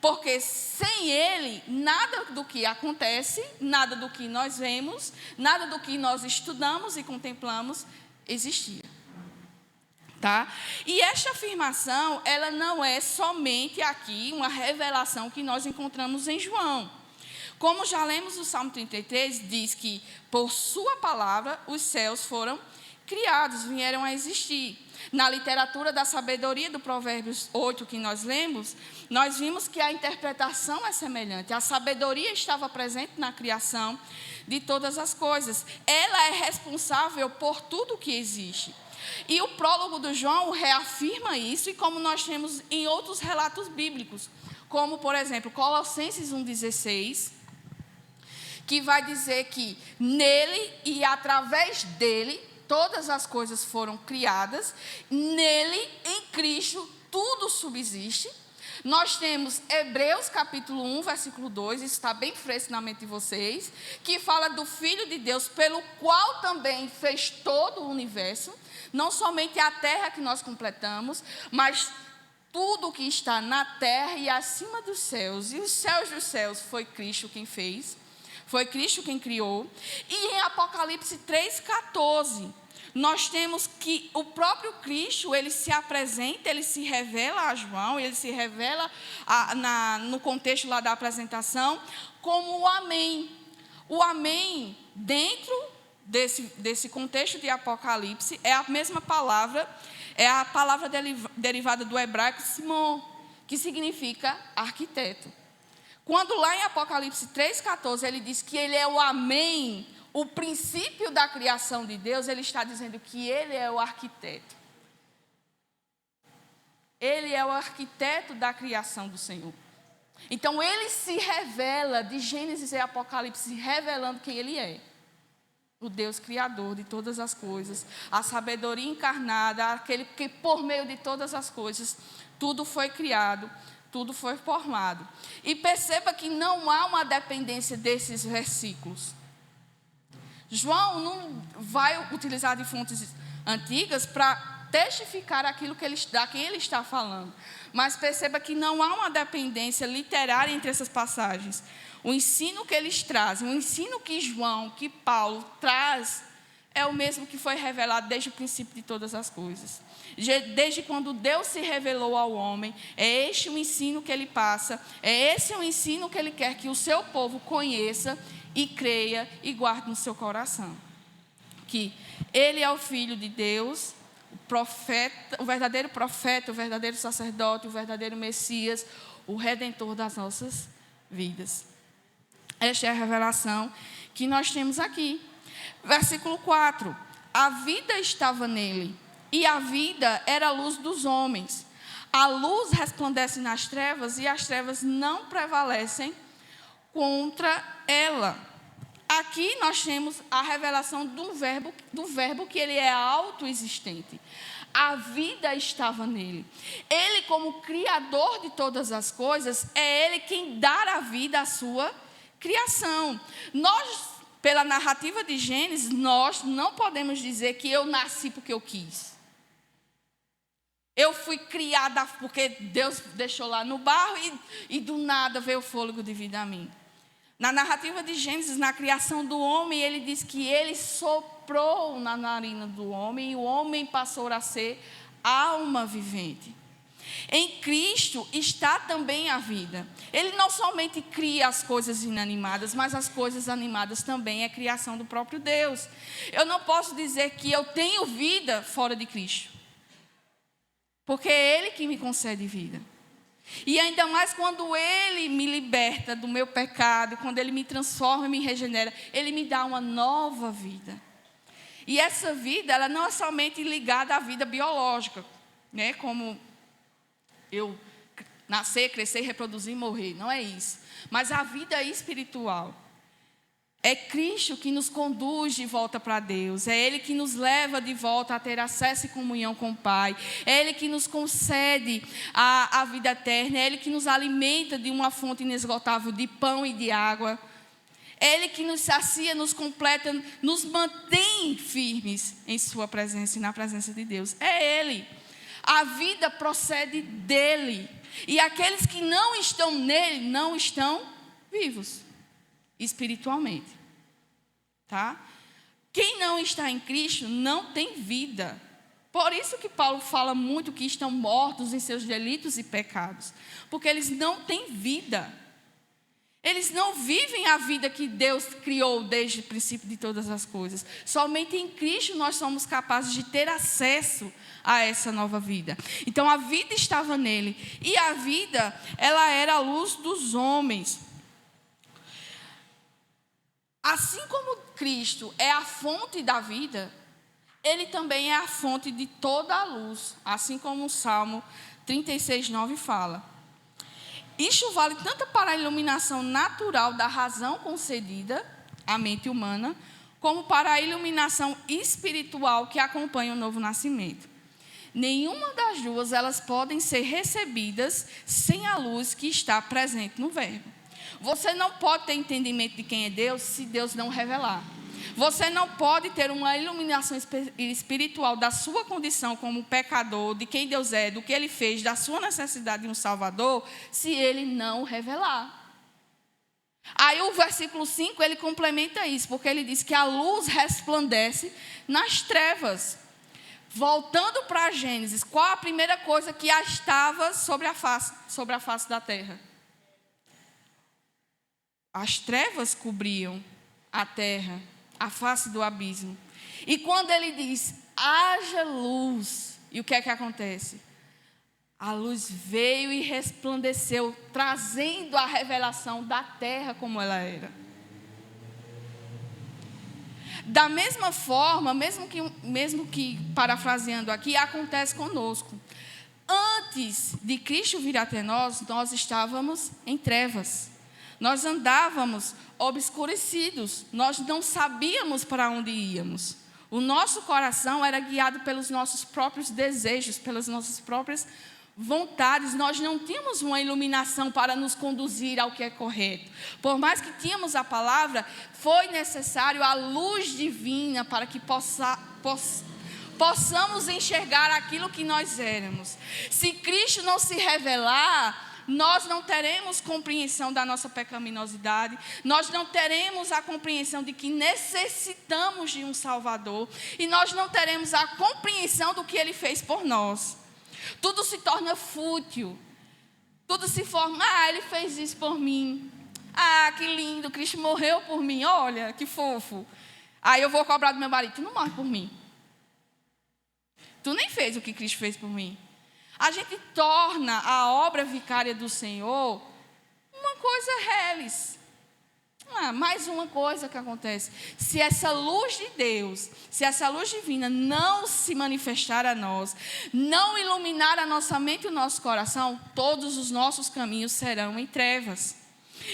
porque sem ele, nada do que acontece, nada do que nós vemos, nada do que nós estudamos e contemplamos, existia. Tá? E esta afirmação, ela não é somente aqui uma revelação que nós encontramos em João. Como já lemos o Salmo 33, diz que por sua palavra os céus foram criados, vieram a existir. Na literatura da sabedoria do Provérbios 8 que nós lemos, nós vimos que a interpretação é semelhante. A sabedoria estava presente na criação de todas as coisas. Ela é responsável por tudo que existe. E o prólogo do João reafirma isso, e como nós temos em outros relatos bíblicos, como, por exemplo, Colossenses 1,16, que vai dizer que nele e através dele todas as coisas foram criadas, nele, em Cristo, tudo subsiste. Nós temos Hebreus capítulo 1, versículo 2, isso está bem fresco na mente de vocês, que fala do Filho de Deus, pelo qual também fez todo o universo, não somente a terra que nós completamos, mas tudo que está na terra e acima dos céus. E os céus dos céus foi Cristo quem fez. Foi Cristo quem criou. E em Apocalipse 3,14, nós temos que o próprio Cristo, ele se apresenta, ele se revela a João, ele se revela no contexto lá da apresentação, como o Amém. O Amém, dentro desse contexto de Apocalipse, é a mesma palavra, é a palavra derivada do hebraico Simon, que significa arquiteto. Quando lá em Apocalipse 3,14 ele diz que ele é o Amém, o princípio da criação de Deus, ele está dizendo que ele é o arquiteto. Ele é o arquiteto da criação do Senhor. Então, ele se revela, de Gênesis e Apocalipse, revelando quem ele é. O Deus criador de todas as coisas, a sabedoria encarnada, aquele que por meio de todas as coisas, tudo foi criado, tudo foi formado. E perceba que não há uma dependência desses versículos. João não vai utilizar de fontes antigas para testificar aquilo que quem ele está falando. Mas perceba que não há uma dependência literária entre essas passagens. O ensino que eles trazem, o ensino que João, que Paulo traz, é o mesmo que foi revelado desde o princípio de todas as coisas. Desde quando Deus se revelou ao homem, é este o ensino que ele passa, é esse o ensino que ele quer que o seu povo conheça e creia e guarde no seu coração. Que ele é o Filho de Deus, o verdadeiro profeta, o verdadeiro sacerdote, o verdadeiro Messias, o Redentor das nossas vidas. Esta é a revelação que nós temos aqui. Versículo 4. A vida estava nele, e a vida era a luz dos homens. A luz resplandece nas trevas, e as trevas não prevalecem contra ela. Aqui nós temos a revelação do verbo que ele é autoexistente. A vida estava nele. Ele, como criador de todas as coisas, é ele quem dá a vida à sua criação. Nós, pela narrativa de Gênesis, nós não podemos dizer que eu nasci porque eu quis. Eu fui criada porque Deus deixou lá no barro e do nada veio o fôlego de vida a mim. Na narrativa de Gênesis, na criação do homem, ele diz que ele soprou na narina do homem e o homem passou a ser alma vivente. Em Cristo está também a vida. Ele não somente cria as coisas inanimadas, mas as coisas animadas também é criação do próprio Deus. Eu não posso dizer que eu tenho vida fora de Cristo, porque é Ele que me concede vida. E ainda mais quando Ele me liberta do meu pecado, quando Ele me transforma e me regenera, Ele me dá uma nova vida. E essa vida, ela não é somente ligada à vida biológica, né? Como eu nascer, crescer, reproduzir e morrer. Não é isso. Mas a vida espiritual. É Cristo que nos conduz de volta para Deus. É Ele que nos leva de volta a ter acesso e comunhão com o Pai. É Ele que nos concede a vida eterna. É Ele que nos alimenta de uma fonte inesgotável de pão e de água. É Ele que nos sacia, nos completa, nos mantém firmes em sua presença e na presença de Deus. É Ele. A vida procede dEle. E aqueles que não estão nele não estão vivos espiritualmente. Tá? Quem não está em Cristo não tem vida. Por isso que Paulo fala muito que estão mortos em seus delitos e pecados. Porque eles não têm vida. Eles não vivem a vida que Deus criou desde o princípio de todas as coisas. Somente em Cristo nós somos capazes de ter acesso a essa nova vida. Então a vida estava nele. E a vida, ela era a luz dos homens. Assim como Cristo é a fonte da vida, Ele também é a fonte de toda a luz. Assim como o Salmo 36:9 fala. Isto vale tanto para a iluminação natural da razão concedida à mente humana, como para a iluminação espiritual que acompanha o novo nascimento. Nenhuma das duas elas podem ser recebidas sem a luz que está presente no Verbo. Você não pode ter entendimento de quem é Deus se Deus não revelar. Você não pode ter uma iluminação espiritual da sua condição como pecador, de quem Deus é, do que Ele fez, da sua necessidade de um Salvador, se Ele não revelar. Aí o versículo 5, ele complementa isso, porque ele diz que a luz resplandece nas trevas. Voltando para Gênesis, qual a primeira coisa que estava sobre a face da terra? As trevas cobriam a terra, a face do abismo. E quando ele diz, haja luz, e o que é que acontece? A luz veio e resplandeceu, trazendo a revelação da terra como ela era. Da mesma forma, mesmo que parafraseando aqui, acontece conosco. Antes de Cristo vir até nós, nós estávamos em trevas. Nós andávamos obscurecidos. Nós não sabíamos para onde íamos. O nosso coração era guiado pelos nossos próprios desejos, pelas nossas próprias vontades. Nós não tínhamos uma iluminação para nos conduzir ao que é correto. Por mais que tínhamos a palavra, foi necessário a luz divina para que possamos enxergar aquilo que nós éramos. Se Cristo não se revelar, nós não teremos compreensão da nossa pecaminosidade, nós não teremos a compreensão de que necessitamos de um Salvador, e nós não teremos a compreensão do que Ele fez por nós. Tudo se torna fútil, tudo se forma, Ele fez isso por mim, que lindo, Cristo morreu por mim, olha, que fofo. Aí eu vou cobrar do meu marido, tu não morre por mim, tu nem fez o que Cristo fez por mim. A gente torna a obra vicária do Senhor uma coisa reles. Mais uma coisa que acontece. Se essa luz de Deus, se essa luz divina não se manifestar a nós, não iluminar a nossa mente e o nosso coração, todos os nossos caminhos serão em trevas.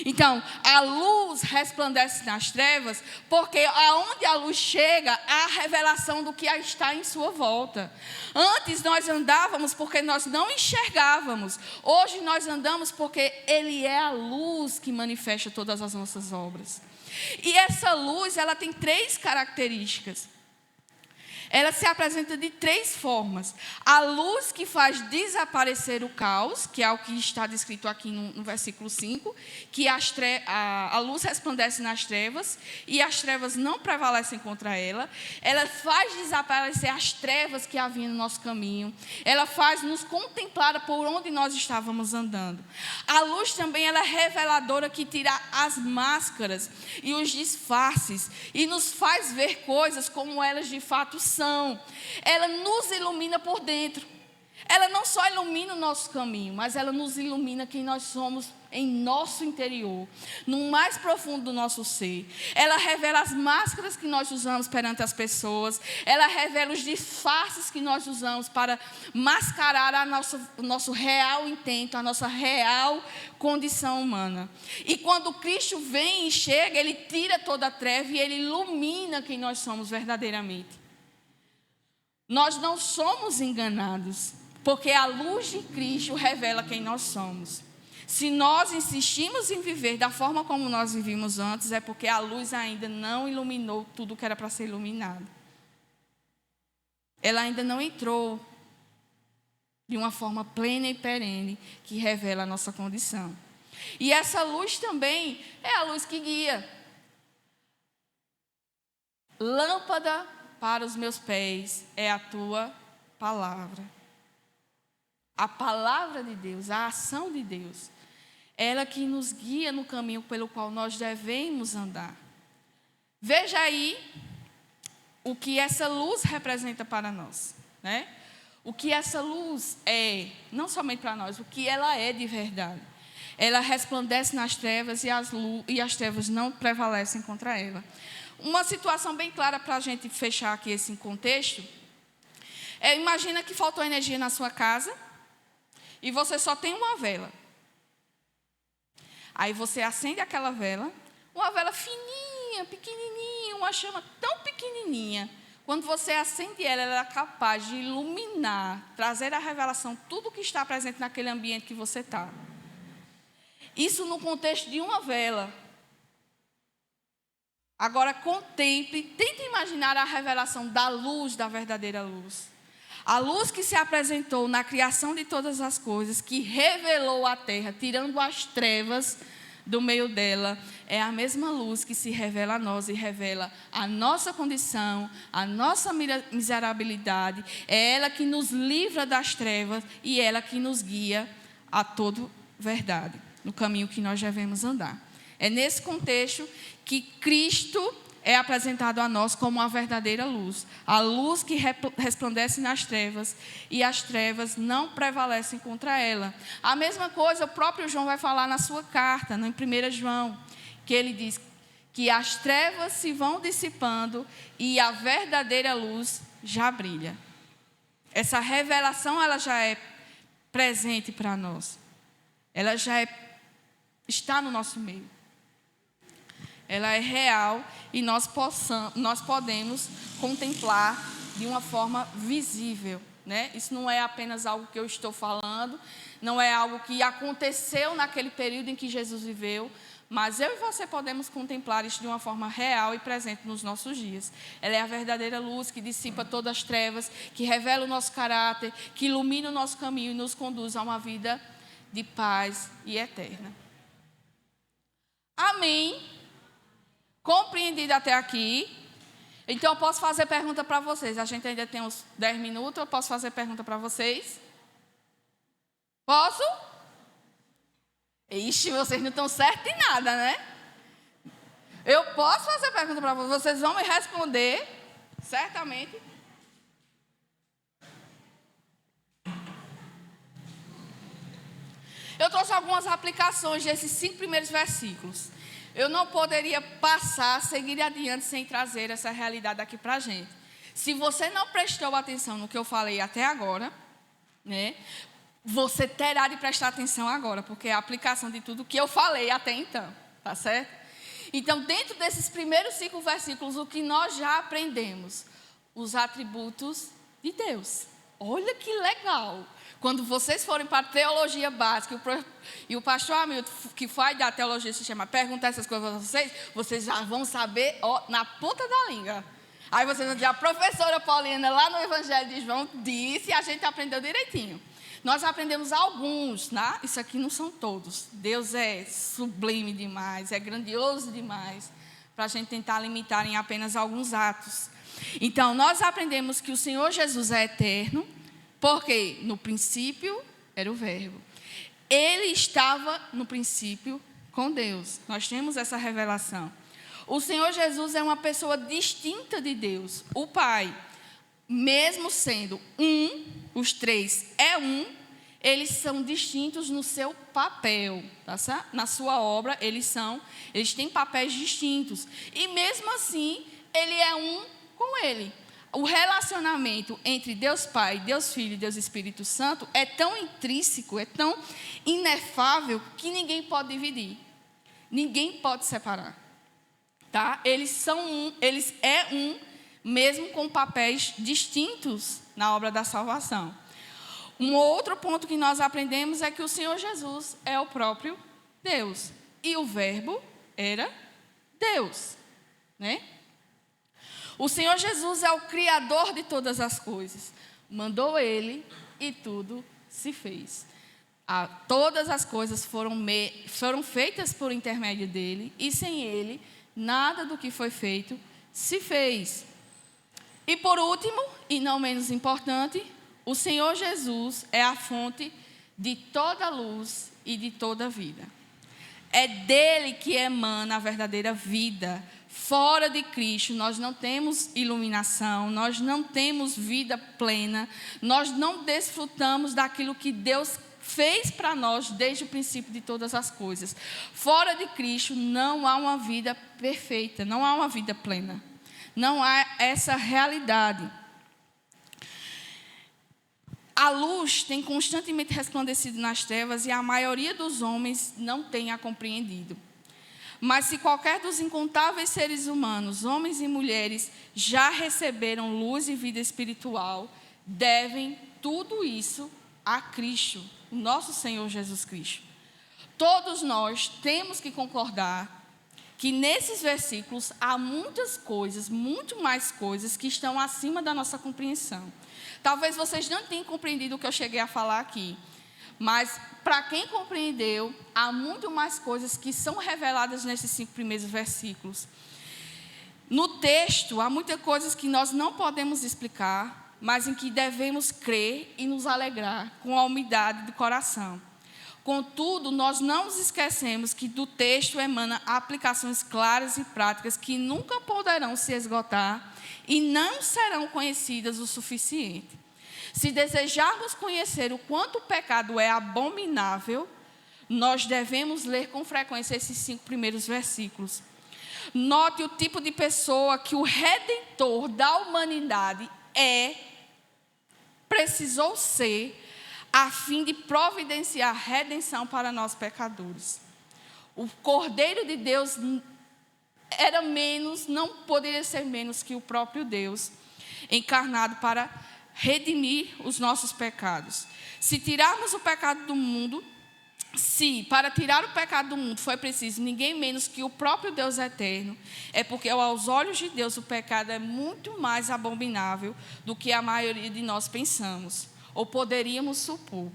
Então, a luz resplandece nas trevas, porque aonde a luz chega, há a revelação do que está em sua volta. Antes nós andávamos porque nós não enxergávamos. Hoje nós andamos porque Ele é a luz que manifesta todas as nossas obras. E essa luz, ela tem 3 características. Ela se apresenta de 3 formas. A luz que faz desaparecer o caos, que é o que está descrito aqui no versículo 5, que a luz resplandece nas trevas, e as trevas não prevalecem contra ela. Ela faz desaparecer as trevas que havia no nosso caminho. Ela faz nos contemplar por onde nós estávamos andando. A luz também, ela é reveladora, que tira as máscaras e os disfarces, e nos faz ver coisas como elas de fato são. Ela nos ilumina por dentro. Ela não só ilumina o nosso caminho, mas ela nos ilumina quem nós somos em nosso interior, no mais profundo do nosso ser. Ela revela as máscaras que nós usamos perante as pessoas. Ela revela os disfarces que nós usamos para mascarar o nosso real intento, a nossa real condição humana. E quando Cristo vem e chega, Ele tira toda a treva e Ele ilumina quem nós somos verdadeiramente. Nós não somos enganados, porque a luz de Cristo revela quem nós somos. Se nós insistimos em viver da forma como nós vivíamos antes, é porque a luz ainda não iluminou tudo que era para ser iluminado. Ela ainda não entrou de uma forma plena e perene que revela a nossa condição. E essa luz também é a luz que guia. Lâmpada para os meus pés é a tua palavra. A palavra de Deus, a ação de Deus, ela que nos guia no caminho pelo qual nós devemos andar. Veja aí o que essa luz representa para nós, né? O que essa luz é, não somente para nós, o que ela é de verdade. Ela resplandece nas trevas e as trevas não prevalecem contra ela. Uma situação bem clara para a gente fechar aqui esse contexto imagina que faltou energia na sua casa e você só tem uma vela. Aí você acende aquela vela, uma vela fininha, pequenininha, uma chama tão pequenininha. Quando você acende ela, ela é capaz de iluminar, trazer à revelação tudo que está presente naquele ambiente que você está. Isso no contexto de uma vela. Agora contemple, tente imaginar a revelação da luz, da verdadeira luz. A luz que se apresentou na criação de todas as coisas, que revelou a terra, tirando as trevas do meio dela, é a mesma luz que se revela a nós e revela a nossa condição, a nossa miserabilidade. É ela que nos livra das trevas e ela que nos guia a toda verdade, no caminho que nós devemos andar. É nesse contexto que Cristo é apresentado a nós como a verdadeira luz. A luz que resplandece nas trevas e as trevas não prevalecem contra ela. A mesma coisa o próprio João vai falar na sua carta, em 1 João, que ele diz que as trevas se vão dissipando e a verdadeira luz já brilha. Essa revelação ela já é presente para nós. Ela já está no nosso meio. Ela é real e nós podemos contemplar de uma forma visível, né? Isso não é apenas algo que eu estou falando, não é algo que aconteceu naquele período em que Jesus viveu, mas eu e você podemos contemplar isso de uma forma real e presente nos nossos dias. Ela é a verdadeira luz que dissipa todas as trevas, que revela o nosso caráter, que ilumina o nosso caminho e nos conduz a uma vida de paz e eterna. Amém? Compreendido até aqui? Então eu posso fazer pergunta para vocês. A gente ainda tem uns 10 minutos, eu posso fazer pergunta para vocês? Posso? Ixi, vocês não estão certos em nada, né? Eu posso fazer pergunta para vocês, vocês vão me responder, certamente. Eu trouxe algumas aplicações desses 5 primeiros versículos. Eu não poderia seguir adiante sem trazer essa realidade aqui para a gente. Se você não prestou atenção no que eu falei até agora, né? Você terá de prestar atenção agora, porque é a aplicação de tudo que eu falei até então, tá certo? Então, dentro desses primeiros 5 versículos, o que nós já aprendemos? Os atributos de Deus. Olha que legal! Quando vocês forem para a teologia básica, e o pastor Hamilton, que vai dar teologia, se chama perguntar essas coisas para vocês, vocês já vão saber na ponta da língua. Aí vocês vão dizer, a professora Paulina, lá no Evangelho de João, disse, e a gente aprendeu direitinho. Nós aprendemos alguns, né? Isso aqui não são todos. Deus é sublime demais, é grandioso demais, para a gente tentar limitar em apenas alguns atos. Então, nós aprendemos que o Senhor Jesus é eterno, porque no princípio era o Verbo. Ele estava no princípio com Deus. Nós temos essa revelação. O Senhor Jesus é uma pessoa distinta de Deus, o Pai. Mesmo sendo os 3 é eles são distintos no seu papel, tá certo? Na sua obra, eles têm papéis distintos. E mesmo assim, ele é com ele. O relacionamento entre Deus Pai, Deus Filho e Deus Espírito Santo é tão intrínseco, é tão inefável, que ninguém pode dividir. Ninguém pode separar. Tá? Eles são mesmo com papéis distintos na obra da salvação. Um outro ponto que nós aprendemos é que o Senhor Jesus é o próprio Deus. E o Verbo era Deus, né? O Senhor Jesus é o Criador de todas as coisas. Mandou Ele e tudo se fez. Todas as coisas foram feitas por intermédio dEle, e sem Ele, nada do que foi feito se fez. E por último, e não menos importante, o Senhor Jesus é a fonte de toda luz e de toda vida. É dele que emana a verdadeira vida. Fora de Cristo, nós não temos iluminação, nós não temos vida plena, nós não desfrutamos daquilo que Deus fez para nós desde o princípio de todas as coisas. Fora de Cristo, não há uma vida perfeita, não há uma vida plena. Não há essa realidade. A luz tem constantemente resplandecido nas trevas e a maioria dos homens não tem a compreendido. Mas se qualquer dos incontáveis seres humanos, homens e mulheres, já receberam luz e vida espiritual, devem tudo isso a Cristo, o nosso Senhor Jesus Cristo. Todos nós temos que concordar que nesses versículos há muitas coisas, muito mais coisas que estão acima da nossa compreensão. Talvez vocês não tenham compreendido o que eu cheguei a falar aqui, mas para quem compreendeu, há muito mais coisas que são reveladas nesses 5 primeiros versículos. No texto, há muitas coisas que nós não podemos explicar, mas em que devemos crer e nos alegrar com a humildade do coração. Contudo, nós não nos esquecemos que do texto emana aplicações claras e práticas que nunca poderão se esgotar e não serão conhecidas o suficiente. Se desejarmos conhecer o quanto o pecado é abominável, nós devemos ler com frequência esses 5 primeiros versículos. Note o tipo de pessoa que o Redentor da humanidade precisou ser, a fim de providenciar redenção para nós pecadores. O Cordeiro de Deus era menos, não poderia ser menos que o próprio Deus, encarnado para redimir os nossos pecados. Se tirarmos o pecado do mundo, para tirar o pecado do mundo foi preciso ninguém menos que o próprio Deus eterno, é porque aos olhos de Deus o pecado é muito mais abominável do que a maioria de nós pensamos, ou poderíamos supor.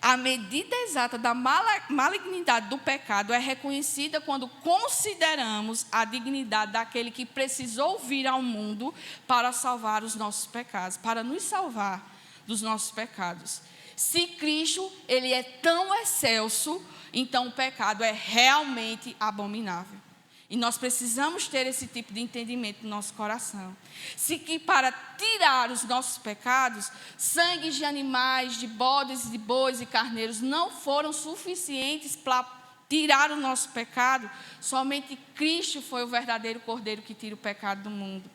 A medida exata da malignidade do pecado é reconhecida quando consideramos a dignidade daquele que precisou vir ao mundo para salvar os nossos pecados, para nos salvar dos nossos pecados. Se Cristo, ele é tão excelso, então o pecado é realmente abominável. E nós precisamos ter esse tipo de entendimento no nosso coração. Se que para tirar os nossos pecados, sangue de animais, de bodes, de bois e carneiros não foram suficientes para tirar o nosso pecado, somente Cristo foi o verdadeiro Cordeiro que tira o pecado do mundo.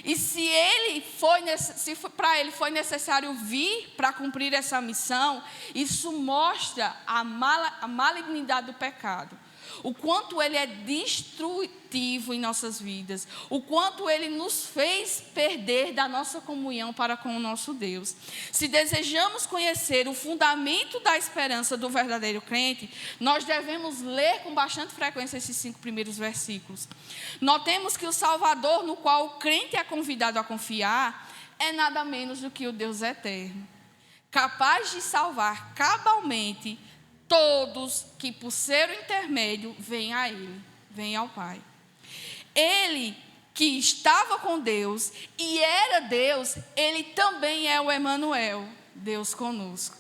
E se para ele foi necessário vir para cumprir essa missão, isso mostra a malignidade do pecado. O quanto ele é destrutivo em nossas vidas, o quanto ele nos fez perder da nossa comunhão para com o nosso Deus. Se desejamos conhecer o fundamento da esperança do verdadeiro crente, nós devemos ler com bastante frequência esses 5 primeiros versículos. Notemos que o Salvador no qual o crente é convidado a confiar é nada menos do que o Deus eterno, capaz de salvar cabalmente todos que por ser o intermédio vêm a Ele, vêm ao Pai. Ele que estava com Deus e era Deus, Ele também é o Emanuel, Deus conosco.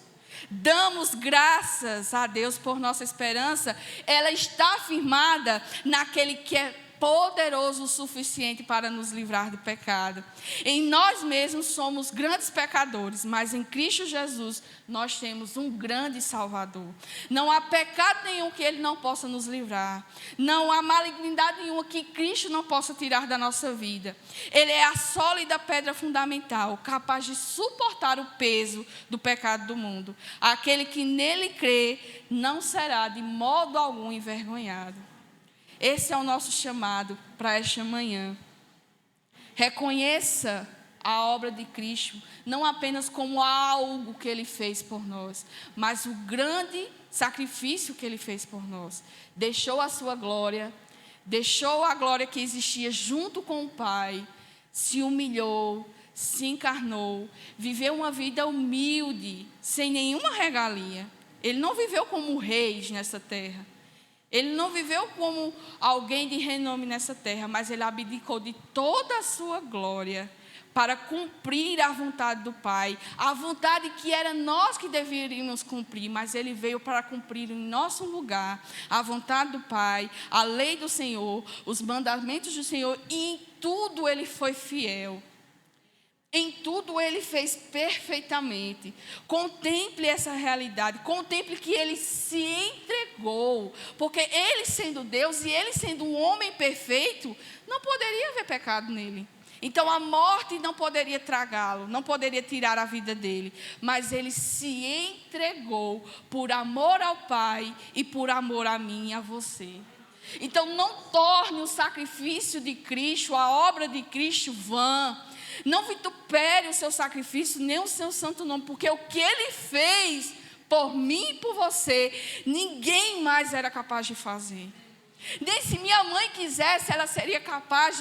Damos graças a Deus por nossa esperança, ela está firmada naquele que é poderoso o suficiente para nos livrar do pecado. Em nós mesmos somos grandes pecadores, mas em Cristo Jesus nós temos um grande Salvador. Não há pecado nenhum que Ele não possa nos livrar. Não há malignidade nenhuma que Cristo não possa tirar da nossa vida. Ele é a sólida pedra fundamental, capaz de suportar o peso do pecado do mundo. Aquele que nele crê não será de modo algum envergonhado. Esse é o nosso chamado para esta manhã. Reconheça a obra de Cristo, não apenas como algo que Ele fez por nós, mas o grande sacrifício que Ele fez por nós. Deixou a sua glória, deixou a glória que existia junto com o Pai, se humilhou, se encarnou, viveu uma vida humilde, sem nenhuma regalia. Ele não viveu como reis nessa terra. Ele não viveu como alguém de renome nessa terra, mas ele abdicou de toda a sua glória para cumprir a vontade do Pai, a vontade que era nós que deveríamos cumprir, mas ele veio para cumprir em nosso lugar a vontade do Pai, a lei do Senhor, os mandamentos do Senhor, e em tudo ele foi fiel. Em tudo ele fez perfeitamente. Contemple essa realidade. Contemple que ele se entregou. Porque ele sendo Deus e ele sendo um homem perfeito, não poderia haver pecado nele. Então a morte não poderia tragá-lo, não poderia tirar a vida dele. Mas ele se entregou por amor ao Pai e por amor a mim e a você. Então não torne o sacrifício de Cristo, a obra de Cristo vã. Não vitupere o seu sacrifício, nem o seu santo nome, porque o que Ele fez por mim e por você, ninguém mais era capaz de fazer. Nem se minha mãe quisesse, ela seria capaz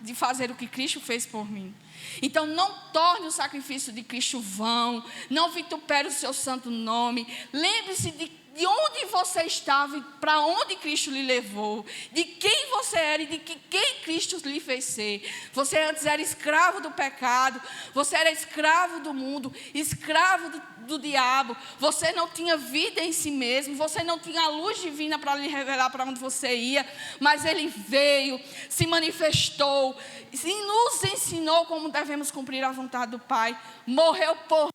de fazer o que Cristo fez por mim. Então não torne o sacrifício de Cristo vão, não vitupere o seu santo nome. Lembre-se de onde você estava e para onde Cristo lhe levou, de quem você era e de quem Cristo lhe fez ser. Você antes era escravo do pecado, você era escravo do mundo, escravo do diabo, você não tinha vida em si mesmo, você não tinha a luz divina para lhe revelar para onde você ia, mas Ele veio, se manifestou, e nos ensinou como devemos cumprir a vontade do Pai, morreu por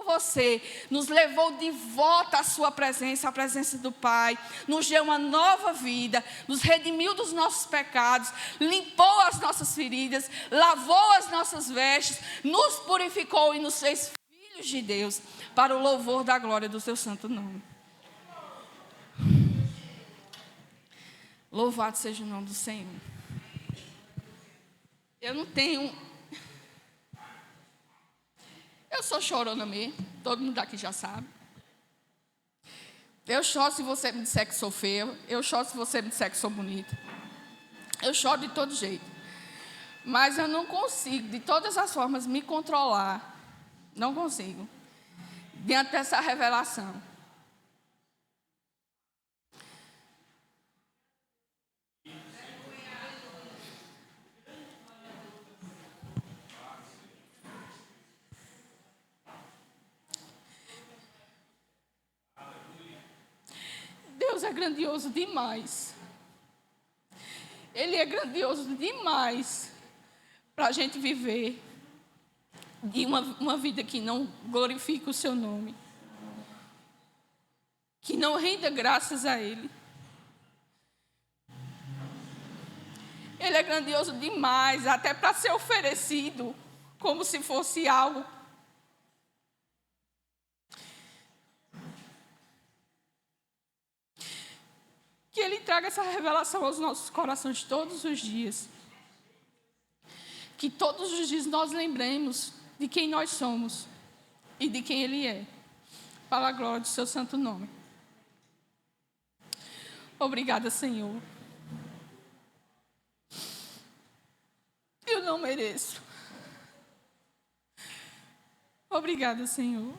você, nos levou de volta à sua presença, à presença do Pai, nos deu uma nova vida, nos redimiu dos nossos pecados, limpou as nossas feridas, lavou as nossas vestes, nos purificou e nos fez filhos filhos de Deus, para o louvor da glória do seu santo nome. Louvado seja o nome do Senhor. Eu sou chorona mesmo, todo mundo aqui já sabe. Eu choro se você me disser que sou feia, eu choro se você me disser que sou bonita. Eu choro de todo jeito. Mas eu não consigo, de todas as formas, me controlar. Não consigo. Diante dessa revelação. Deus é grandioso demais. Ele é grandioso demais para a gente viver de uma vida que não glorifica o seu nome, que não renda graças a Ele. Ele é grandioso demais, até para ser oferecido como se fosse algo que Ele traga essa revelação aos nossos corações todos os dias. Que todos os dias nós lembremos de quem nós somos e de quem Ele é. Para a glória do seu santo nome. Obrigada, Senhor. Eu não mereço. Obrigada, Senhor.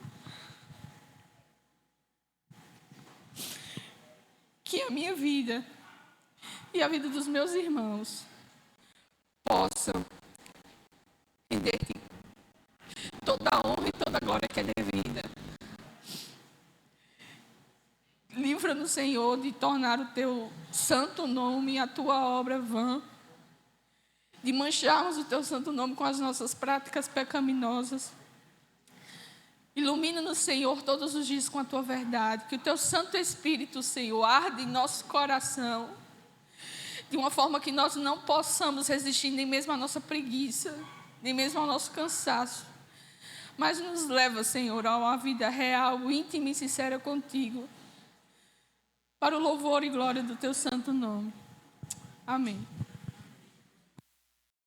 Que a minha vida e a vida dos meus irmãos possam render-te toda a honra e toda a glória que é devida. Livra-nos, Senhor, de tornar o teu santo nome e a tua obra vã, de mancharmos o teu santo nome com as nossas práticas pecaminosas. Ilumina-nos, Senhor, todos os dias com a tua verdade. Que o teu Santo Espírito, Senhor, arde em nosso coração, de uma forma que nós não possamos resistir nem mesmo à nossa preguiça, nem mesmo ao nosso cansaço. Mas nos leva, Senhor, a uma vida real, íntima e sincera contigo, para o louvor e glória do teu santo nome. Amém.